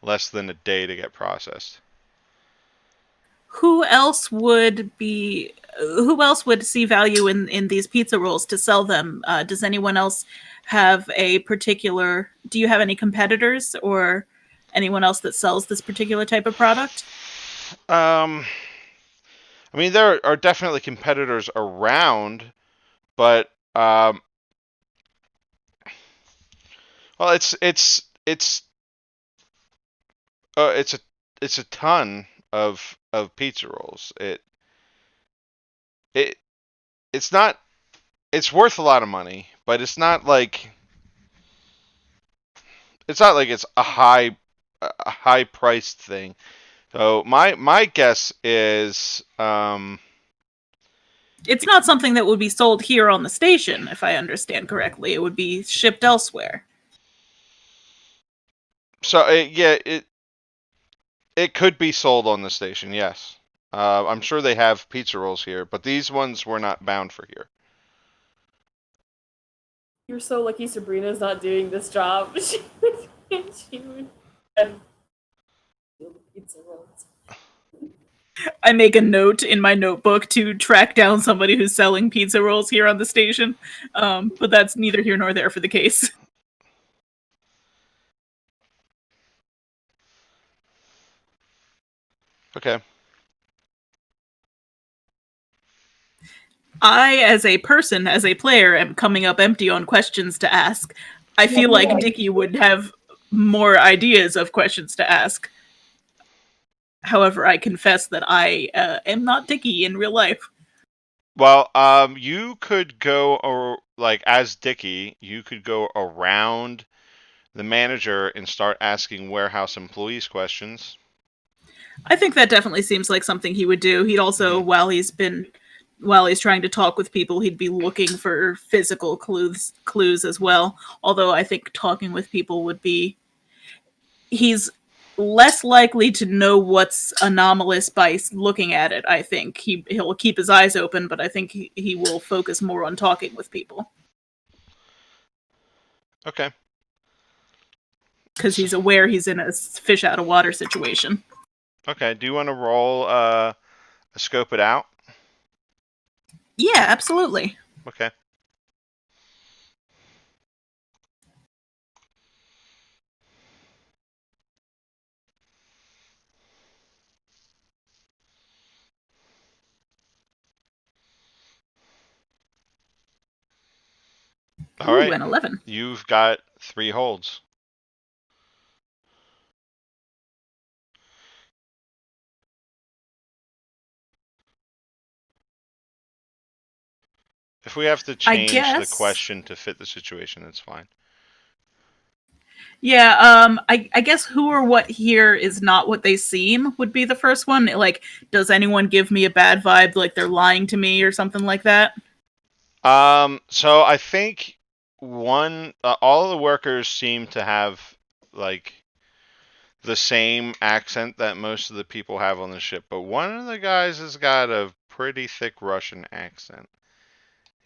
less than a day to get processed. Who else would see value in these pizza rolls to sell them? Does anyone else have a particular? Do you have any competitors or anyone else that sells this particular type of product? I mean, there are definitely competitors around, but well, it's a ton of pizza rolls. It's not, it's worth a lot of money, but it's not like it's a high priced thing. So my guess is It's not something that would be sold here on the station, if I understand correctly. It would be shipped elsewhere. so it could be sold on the station. Yes, I'm sure they have pizza rolls here, but these ones were not bound for here. You're so lucky Sabrina's not doing this job. She would steal the pizza rolls. I make a note in my notebook to track down somebody who's selling pizza rolls here on the station, but that's neither here nor there for the case. Okay. I, as a person, as a player, am coming up empty on questions to ask. I feel like Dickie would have more ideas of questions to ask. However, I confess that I am not Dickie in real life. Well, you could go, or like as Dickie, you could go around the manager and start asking warehouse employees questions. I think that definitely seems like something he would do. He'd also, while he's trying to talk with people, he'd be looking for physical clues as well. Although I think talking with people would be, he's less likely to know what's anomalous by looking at it. I think he'll keep his eyes open, but I think he will focus more on talking with people. Okay. Because he's aware he's in a fish out of water situation. Okay. Do you want to roll scope it out? Yeah, absolutely. Okay. All right. Ooh, an 11. You've got 3 holds. If we have to change the question to fit the situation, that's fine. Yeah, I guess who or what here is not what they seem would be the first one. Like, does anyone give me a bad vibe, like they're lying to me or something like that? So I think all the workers seem to have like the same accent that most of the people have on the ship, but one of the guys has got a pretty thick Russian accent.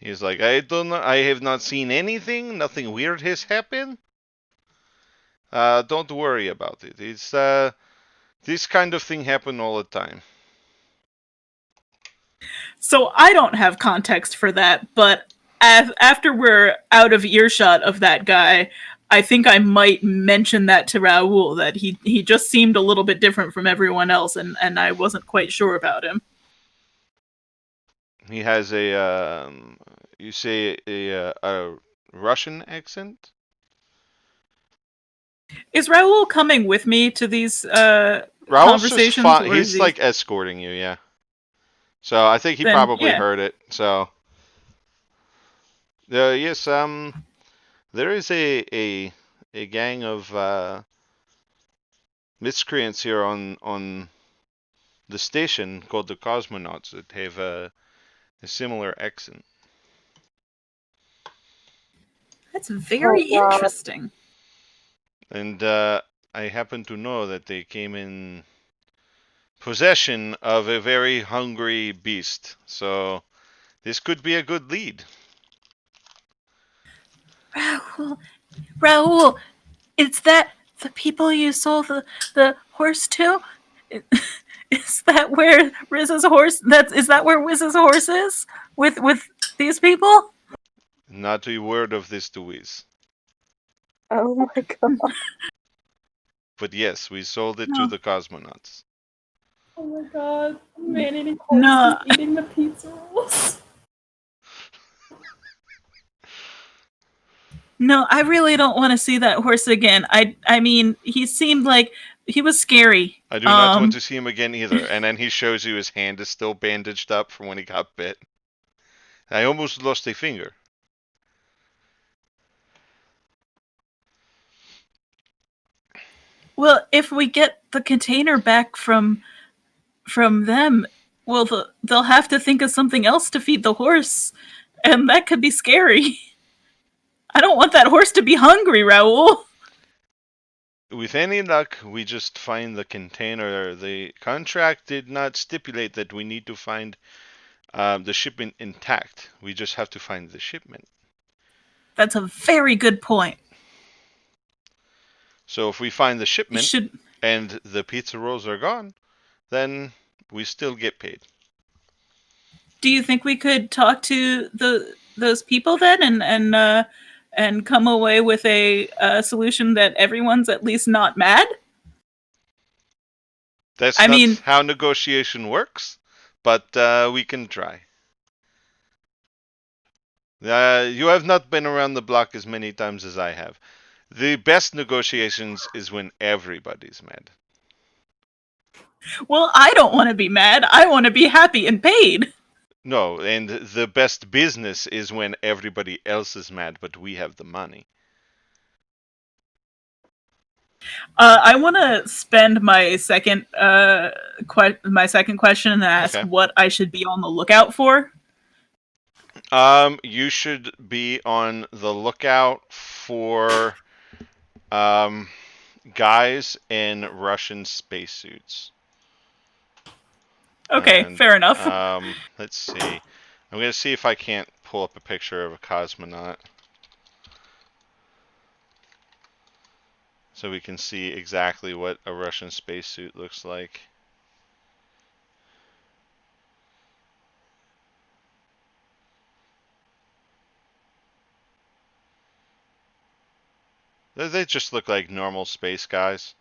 He's like, I have not seen anything. Nothing weird has happened. Don't worry about it. It's this kind of thing happen all the time. So I don't have context for that, but after we're out of earshot of that guy, I think I might mention that to Raoul, that he just seemed a little bit different from everyone else, and I wasn't quite sure about him. He has you say a Russian accent? Is Raoul coming with me to these Raoul's conversations? just fine. He's like escorting you, yeah. So I think he probably heard it. So yes, there is a gang of miscreants here on the station called the Cosmonauts that have a similar accent. That's very interesting. And I happen to know that they came in possession of a very hungry beast. So this could be a good lead. Raoul, is that the people you sold the horse to? Is that where Riz's horse? Is that where Wiz's horse is with these people? Not a word of this to Wiz. Oh my god. But yes, we sold it to No. the cosmonauts. Oh my god. Man-eating horse No. is eating the pizza rolls. No, I really don't want to see that horse again. I mean, he seemed like he was scary. I do not want to see him again either. And then he shows you his hand is still bandaged up from when he got bit. I almost lost a finger. Well, if we get the container back from them, well, they'll have to think of something else to feed the horse, and that could be scary. I don't want that horse to be hungry, Raoul. With any luck, we just find the container. The contract did not stipulate that we need to find the shipment intact. We just have to find the shipment. That's a very good point. So if we find the shipment Should and the pizza rolls are gone, then we still get paid. do you think we could talk to those people then and come away with a solution that everyone's at least not mad? That's I not mean- how negotiation works, but we can try. You have not been around the block as many times as I have. The best negotiations is when everybody's mad. Well, I don't want to be mad. I want to be happy and paid. No, and the best business is when everybody else is mad, but we have the money. I want to spend my second question and ask Okay. what I should be on the lookout for. You should be on the lookout for guys in Russian spacesuits. Okay, And, fair enough. Let's see. I'm gonna see if I can't pull up a picture of a cosmonaut, so we can see exactly what a Russian spacesuit looks like. They just look like normal space guys,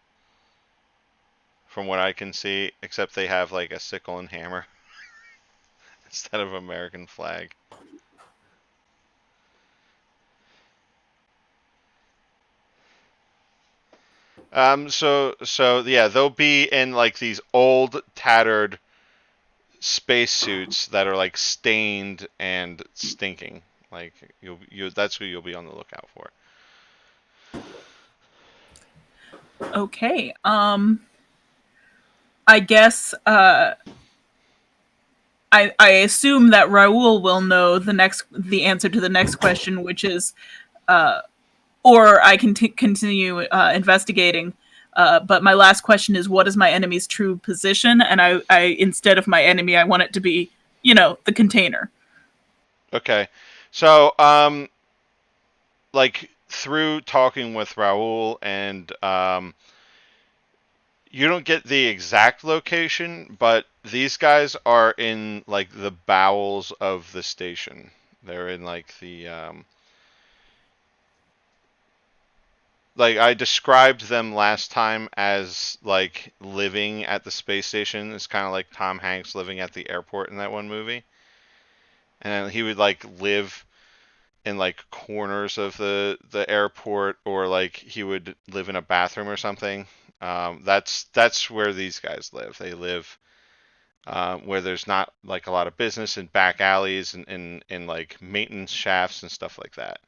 from what I can see, except they have like a sickle and hammer instead of American flag. So yeah, they'll be in like these old, tattered spacesuits that are like stained and stinking. Like that's who you'll be on the lookout for. Okay. I guess I assume that Raoul will know the answer to the next question, which is or I can continue investigating. But my last question is, what is my enemy's true position? And I instead of my enemy, I want it to be, the container. Okay, so like through talking with Raoul and you don't get the exact location, but these guys are in like the bowels of the station. They're in like the like I described them last time as like living at the space station. It's kind of like Tom Hanks living at the airport in that one movie. And he would like live in like corners of the airport, or like he would live in a bathroom or something. That's where these guys live. They live where there's not like a lot of business, in back alleys and in like maintenance shafts and stuff like that.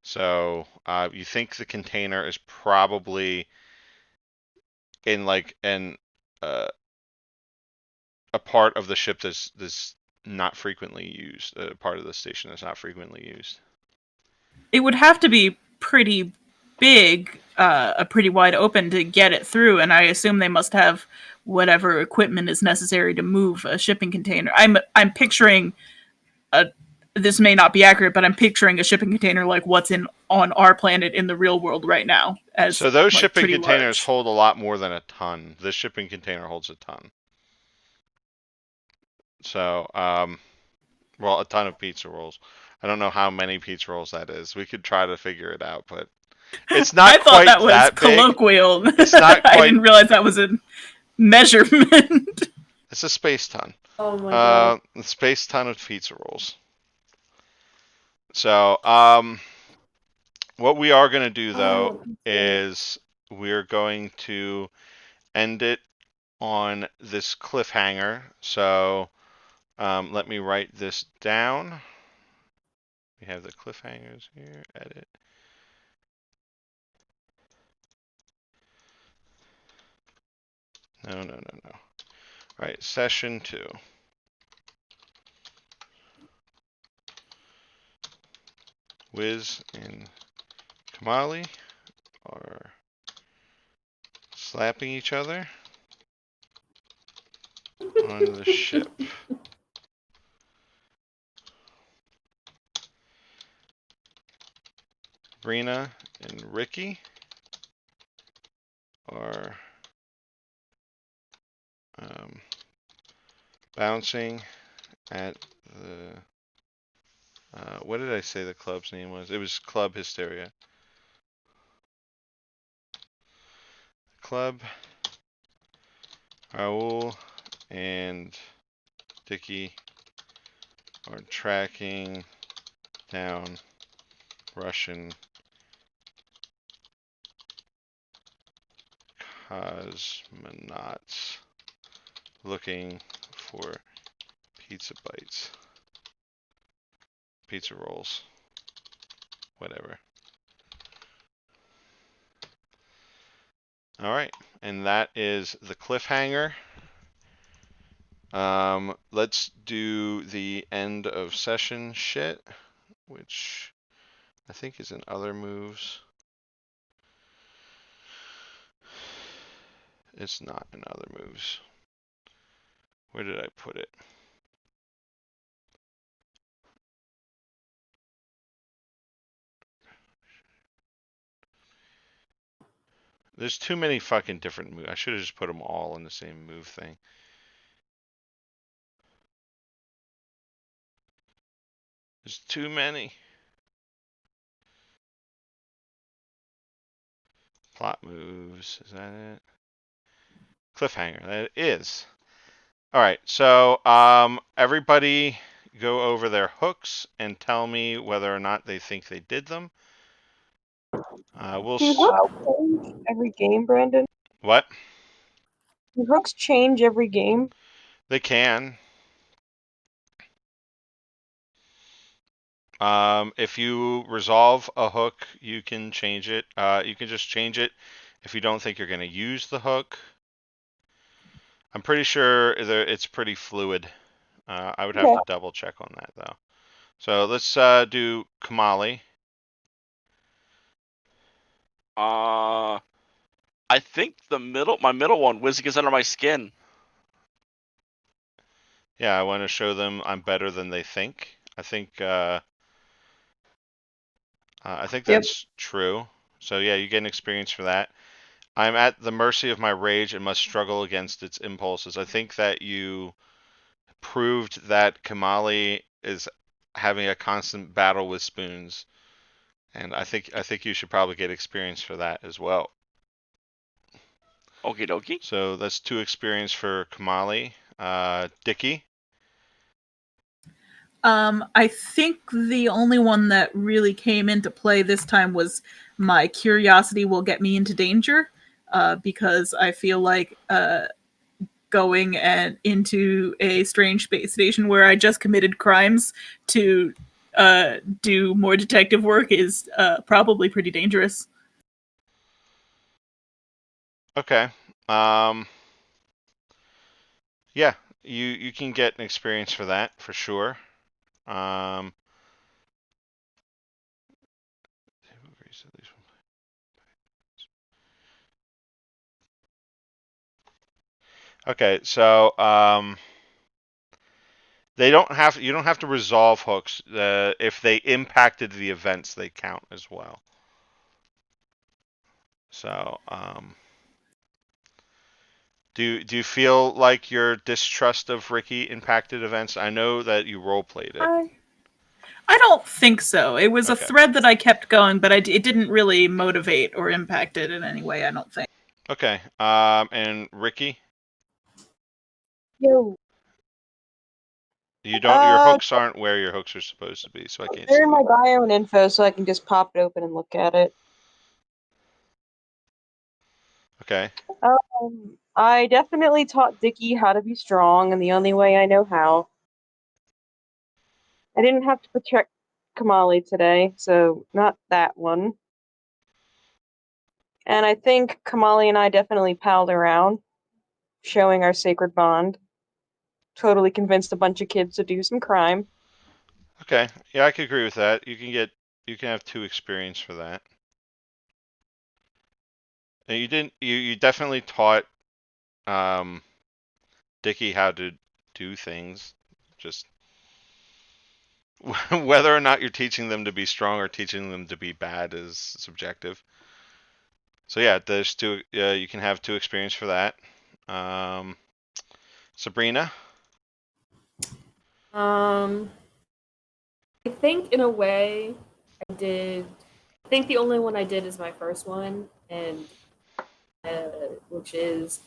So you think the container is probably in like a part of the ship that's not frequently used, a part of the station that's not frequently used. It would have to be pretty big a pretty wide open to get it through, and I assume they must have whatever equipment is necessary to move a shipping container. I'm picturing a. This may not be accurate, but I'm picturing a shipping container like what's on our planet in the real world right now, as So those like, shipping pretty containers large. hold a lot more than a ton. This shipping container holds a ton. So, well, a ton of pizza rolls. I don't know how many pizza rolls that is. We could try to figure it out, but it's not I thought quite that was that big. colloquial. It's not I quite. didn't realize that was a measurement. It's a space ton. Oh my god. A space ton of pizza rolls. So, what we are going to do though Oh, is we're going to end it on this cliffhanger. So, let me write this down. We have the cliffhangers here. Edit. No. All right, session 2. Wiz and Kamali are slapping each other on the ship. Brina and Ricky are bouncing at the. What did I say the club's name was? It was Club Hysteria. Club. Raul and Dicky are tracking down Russian cosmonauts looking for pizza bites, pizza rolls, whatever. All right, and that is the cliffhanger. Let's do the end of session shit, which I think is in other moves. It's not in other moves. Where did I put it? There's too many fucking different moves. I should have just put them all in the same move thing. There's too many. Plot moves. Is that it? Cliffhanger. That is. All right. So, everybody go over their hooks and tell me whether or not they think they did them. We'll. Do hooks change every game, Brandon? What? Do hooks change every game? They can. If you resolve a hook, you can change it. You can just change it if you don't think you're going to use the hook. I'm pretty sure it's pretty fluid. I would have to double check on that though. So let's do Kamali. I think my middle one, Wiz gets under my skin. Yeah, I want to show them I'm better than they think. I think that's true. So yeah, you get an experience for that. I'm at the mercy of my rage and must struggle against its impulses. I think that you proved that Kamali is having a constant battle with spoons, and I think you should probably get experience for that as well. Okie dokie. So that's 2 experience for Kamali. Dicky. I think the only one that really came into play this time was my curiosity will get me into danger, because I feel like going into a strange space station where I just committed crimes to do more detective work is probably pretty dangerous. Okay. Yeah, you can get an experience for that for sure. Okay, so they don't have. You don't have to resolve hooks. If they impacted the events, they count as well. So, do you feel like your distrust of Ricky impacted events? I know that you role played it. I don't think so. It was a Okay. thread that I kept going, but it didn't really motivate or impact it in any way. I don't think. Okay. And Ricky, Yo, you don't. Your hooks aren't where your hooks are supposed to be, so I can't see they're in my them. bio and info, so I can just pop it open and look at it. Okay. I definitely taught Dickie how to be strong in the only way I know how. I didn't have to protect Kamali today, so not that one. And I think Kamali and I definitely palled around, showing our sacred bond. Totally convinced a bunch of kids to do some crime. Okay. Yeah, I could agree with that. You can have 2 experience for that. And you didn't. You definitely taught Dickie how to do things. Just whether or not you're teaching them to be strong or teaching them to be bad is subjective. So yeah, there's 2. You can have 2 experience for that. Sabrina. I think in a way I did. I think the only one I did is my first one, and which is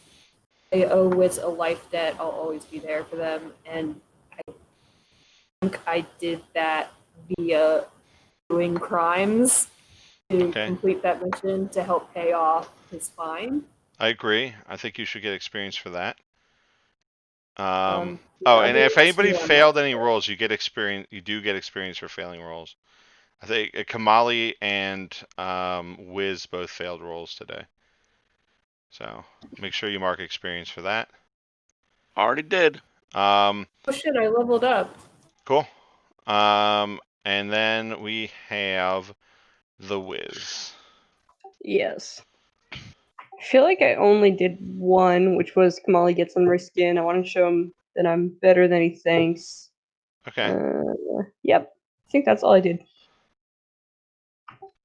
I owe Wiz a life debt. I'll always be there for them, and I think I did that via doing crimes to Okay. complete that mission to help pay off his fine. I agree. I think you should get experience for that. The Oh, and other if anybody 2 I'm not failed any sure. rolls, you get experience. You do get experience for failing rolls. I think Kamali and Wiz both failed rolls today. So make sure you mark experience for that. Already did. Um, Oh shit! I leveled up. cool. And then we have the Wiz. Yes. I feel like I only did one, which was Kamali gets under my skin. I want to show him that I'm better than he thinks. Okay. Yep. I think that's all I did.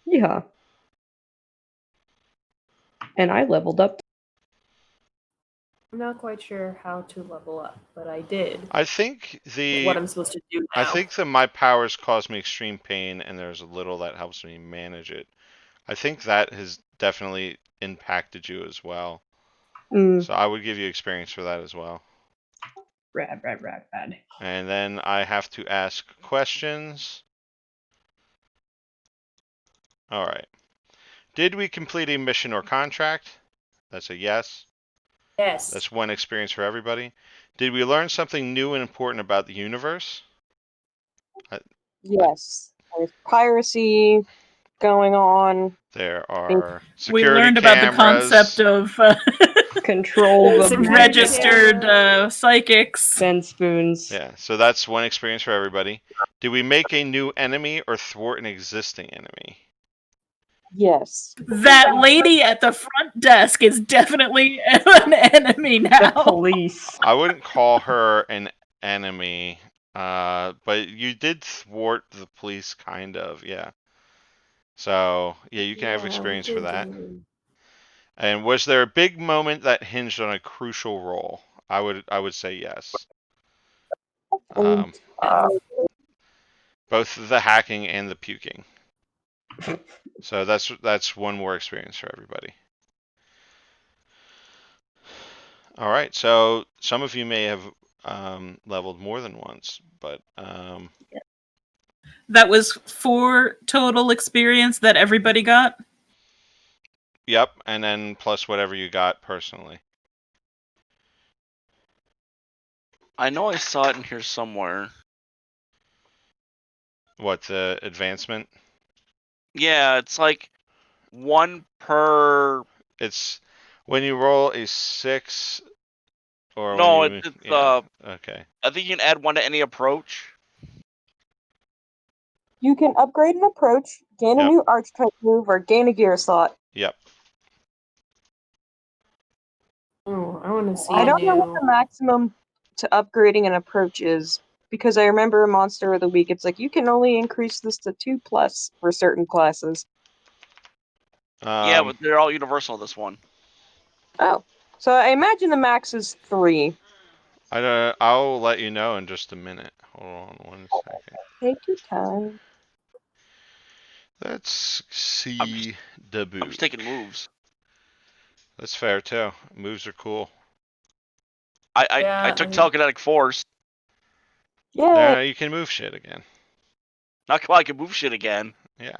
Yeah. And I leveled up. I'm not quite sure how to level up, but I did. I think What I'm supposed to do I now. think that my powers cause me extreme pain, and there's a little that helps me manage it. I think that has definitely impacted you as well. So I would give you experience for that as well. Rad. And then I have to ask questions. All right. Did we complete a mission or contract? That's a yes. Yes. That's 1 experience for everybody. Did we learn something new and important about the universe? Yes. There's piracy going on. There are We security learned about the concept cameras. of Control Security registered camera. psychics. Ben spoons. Yeah, so that's 1 experience for everybody. Did we make a new enemy or thwart an existing enemy? Yes. That lady at the front desk is definitely an enemy now. The police. I wouldn't call her an enemy, but you did thwart the police, kind of, yeah. So, yeah, you can have experience for that. And was there a big moment that hinged on a crucial role? I would say yes. Both the hacking and the puking. So that's 1 more experience for everybody. All right. So some of you may have leveled more than once, but That was 4 total experience that everybody got. yep. And then plus whatever you got personally. I know I saw it in here somewhere. What, the advancement? Yeah, it's like 1 per. It's when you roll a 6 or No, when you it's yeah. Okay. I think you can add 1 to any approach. You can upgrade an approach, gain a Yep. new archetype move, or gain a gear slot. Yep. Oh, I want to see I a don't know what new. the maximum to upgrading an approach is, because I remember in Monster of the Week, it's like you can only increase this to 2+ for certain classes. Yeah, but they're all universal. This one. Oh, so I imagine the max is 3. I'll let you know in just a minute. Hold on 1 second. Take your time. Let's I'm see the I'm just taking moves. That's fair too. Moves are cool. I took telekinetic force. Yeah. Now you can move shit again. Not quite. I can move shit again. Yeah.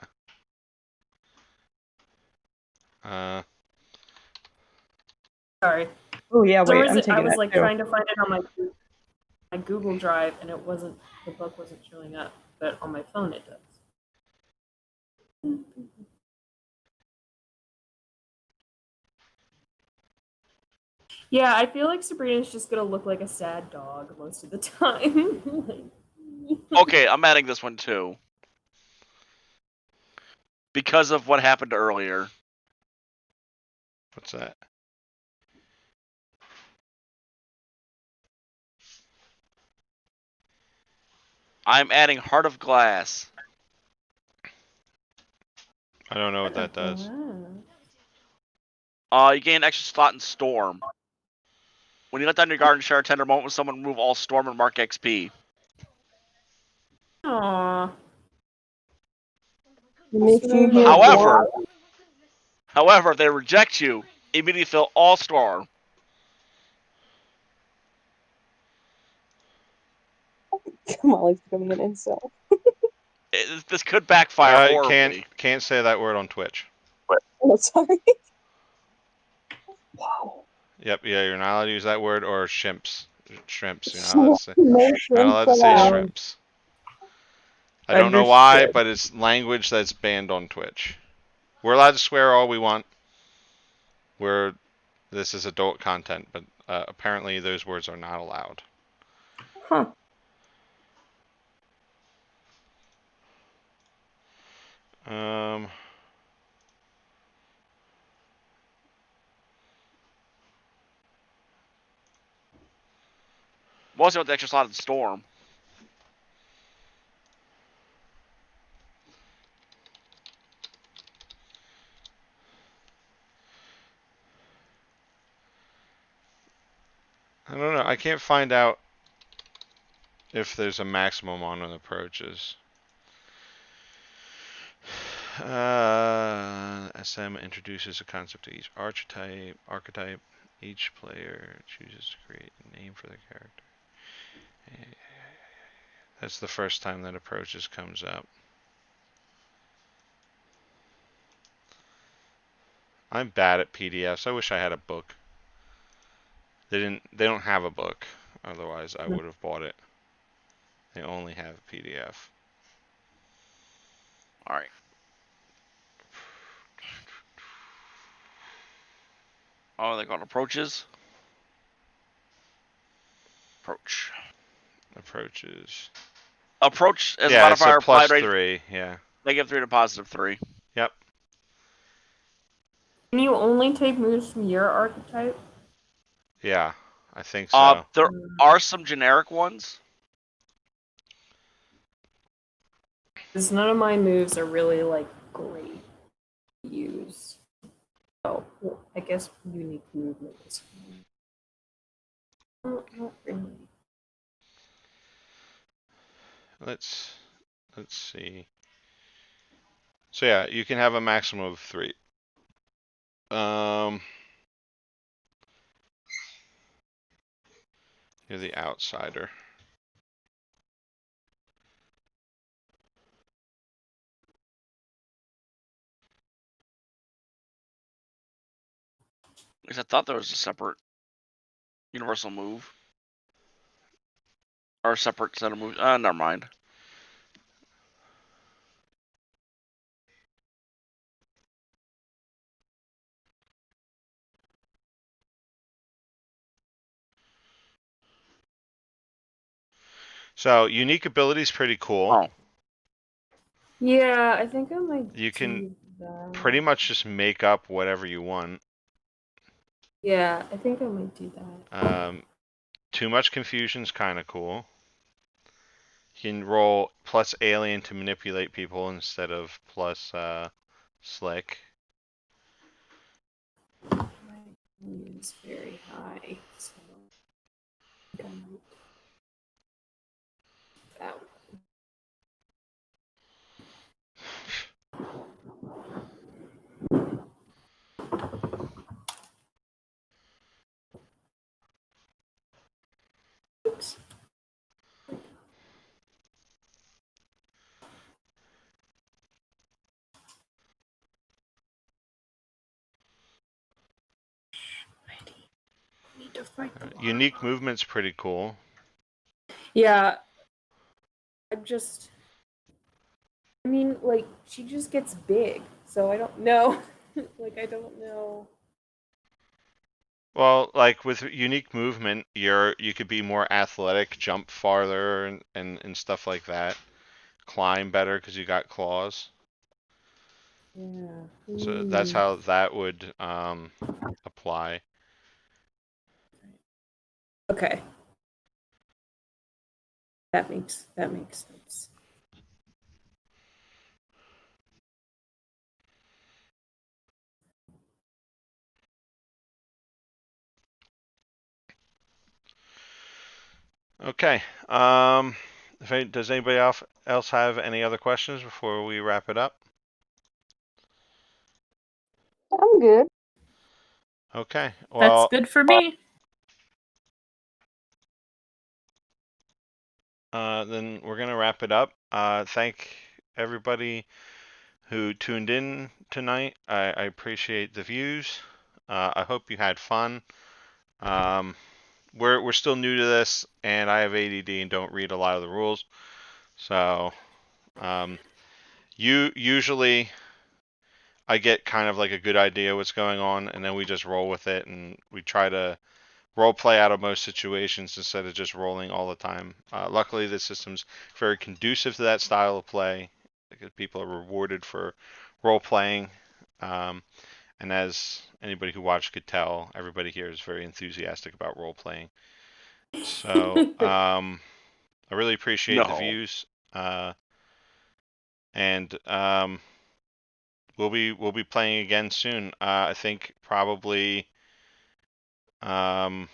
Sorry. Oh yeah, For some wait, I'm reason, I taking was that like too. trying to find it on my Google Drive, and it wasn't. The book wasn't showing up, but on my phone it does. Yeah, I feel like Sabrina's just gonna look like a sad dog most of the time. Okay, I'm adding this one too. Because of what happened earlier. What's that? I'm adding Heart of Glass. I don't know what that does. You gain an extra slot in Storm. When you let down your guard and share a tender moment with someone, remove all Storm and mark XP. Aww. However, if they reject you, immediately fill all Storm. Molly's becoming an incel. This could backfire horribly. Can't say that word on Twitch. Oh, sorry. Wow. Yep, yeah, you're not allowed to use that word or shrimps. Shrimps. You're not allowed to say shrimps. I don't know why, but it's language that's banned on Twitch. We're allowed to swear all we want. This is adult content, but apparently those words are not allowed. Huh. Mostly with the extra slot in Storm. I don't know. I can't find out if there's a maximum on an approaches. SM introduces a concept to each archetype. Each player chooses to create a name for the character. That's the first time that approaches comes up. I'm bad at PDFs. I wish I had a book. They don't have a book. Otherwise, I would have bought it. They only have a PDF. All right. Oh, they got approaches. Approach. Approaches. Approach as Yeah, a modifier it's a plus applied 3. Yeah. -3 to +3. Yep. Can you only take moves from your archetype? Yeah, I think so. There are some generic ones. Because none of my moves are really like great to use. Oh, well, I guess unique movement is fine. Not really. Let's see. So yeah, you can have a maximum of 3. You're the outsider. At least I thought there was a separate universal move. Or a separate set of moves. Never mind. So unique ability is pretty cool. Oh. Yeah, I think I might. You can do that. pretty much just make up whatever you want. Yeah, I think I might do that. Too much confusion's kind of cool. You can roll plus alien to manipulate people instead of plus slick. My is very high, so I think I might that one. Oops. Need to fight the Unique movement's pretty cool. Yeah. I mean, like, she just gets big, so I don't know. Like, I don't know. Well, like with unique movement, you could be more athletic, jump farther, and stuff like that. Climb better because you got claws. Yeah. So that's how that would apply. Okay. That makes sense. Okay. Does anybody else have any other questions before we wrap it up? I'm good. Okay. That's Well, good for me. then we're gonna wrap it up. Thank everybody who tuned in tonight. I appreciate the views. I hope you had fun. We're still new to this, and I have ADD and don't read a lot of the rules. So, usually I get kind of like a good idea what's going on, and then we just roll with it, and we try to role play out of most situations instead of just rolling all the time. Luckily, the system's very conducive to that style of play because people are rewarded for role playing. And as anybody who watched could tell, everybody here is very enthusiastic about role playing. So I really appreciate the No. views, and we'll be playing again soon. I think probably in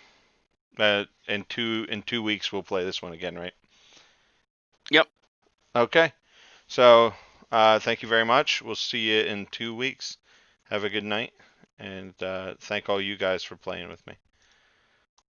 2 weeks we'll play this one again, right? Yep. Okay. So thank you very much. We'll see you in 2 weeks. Have a good night, and thank all you guys for playing with me.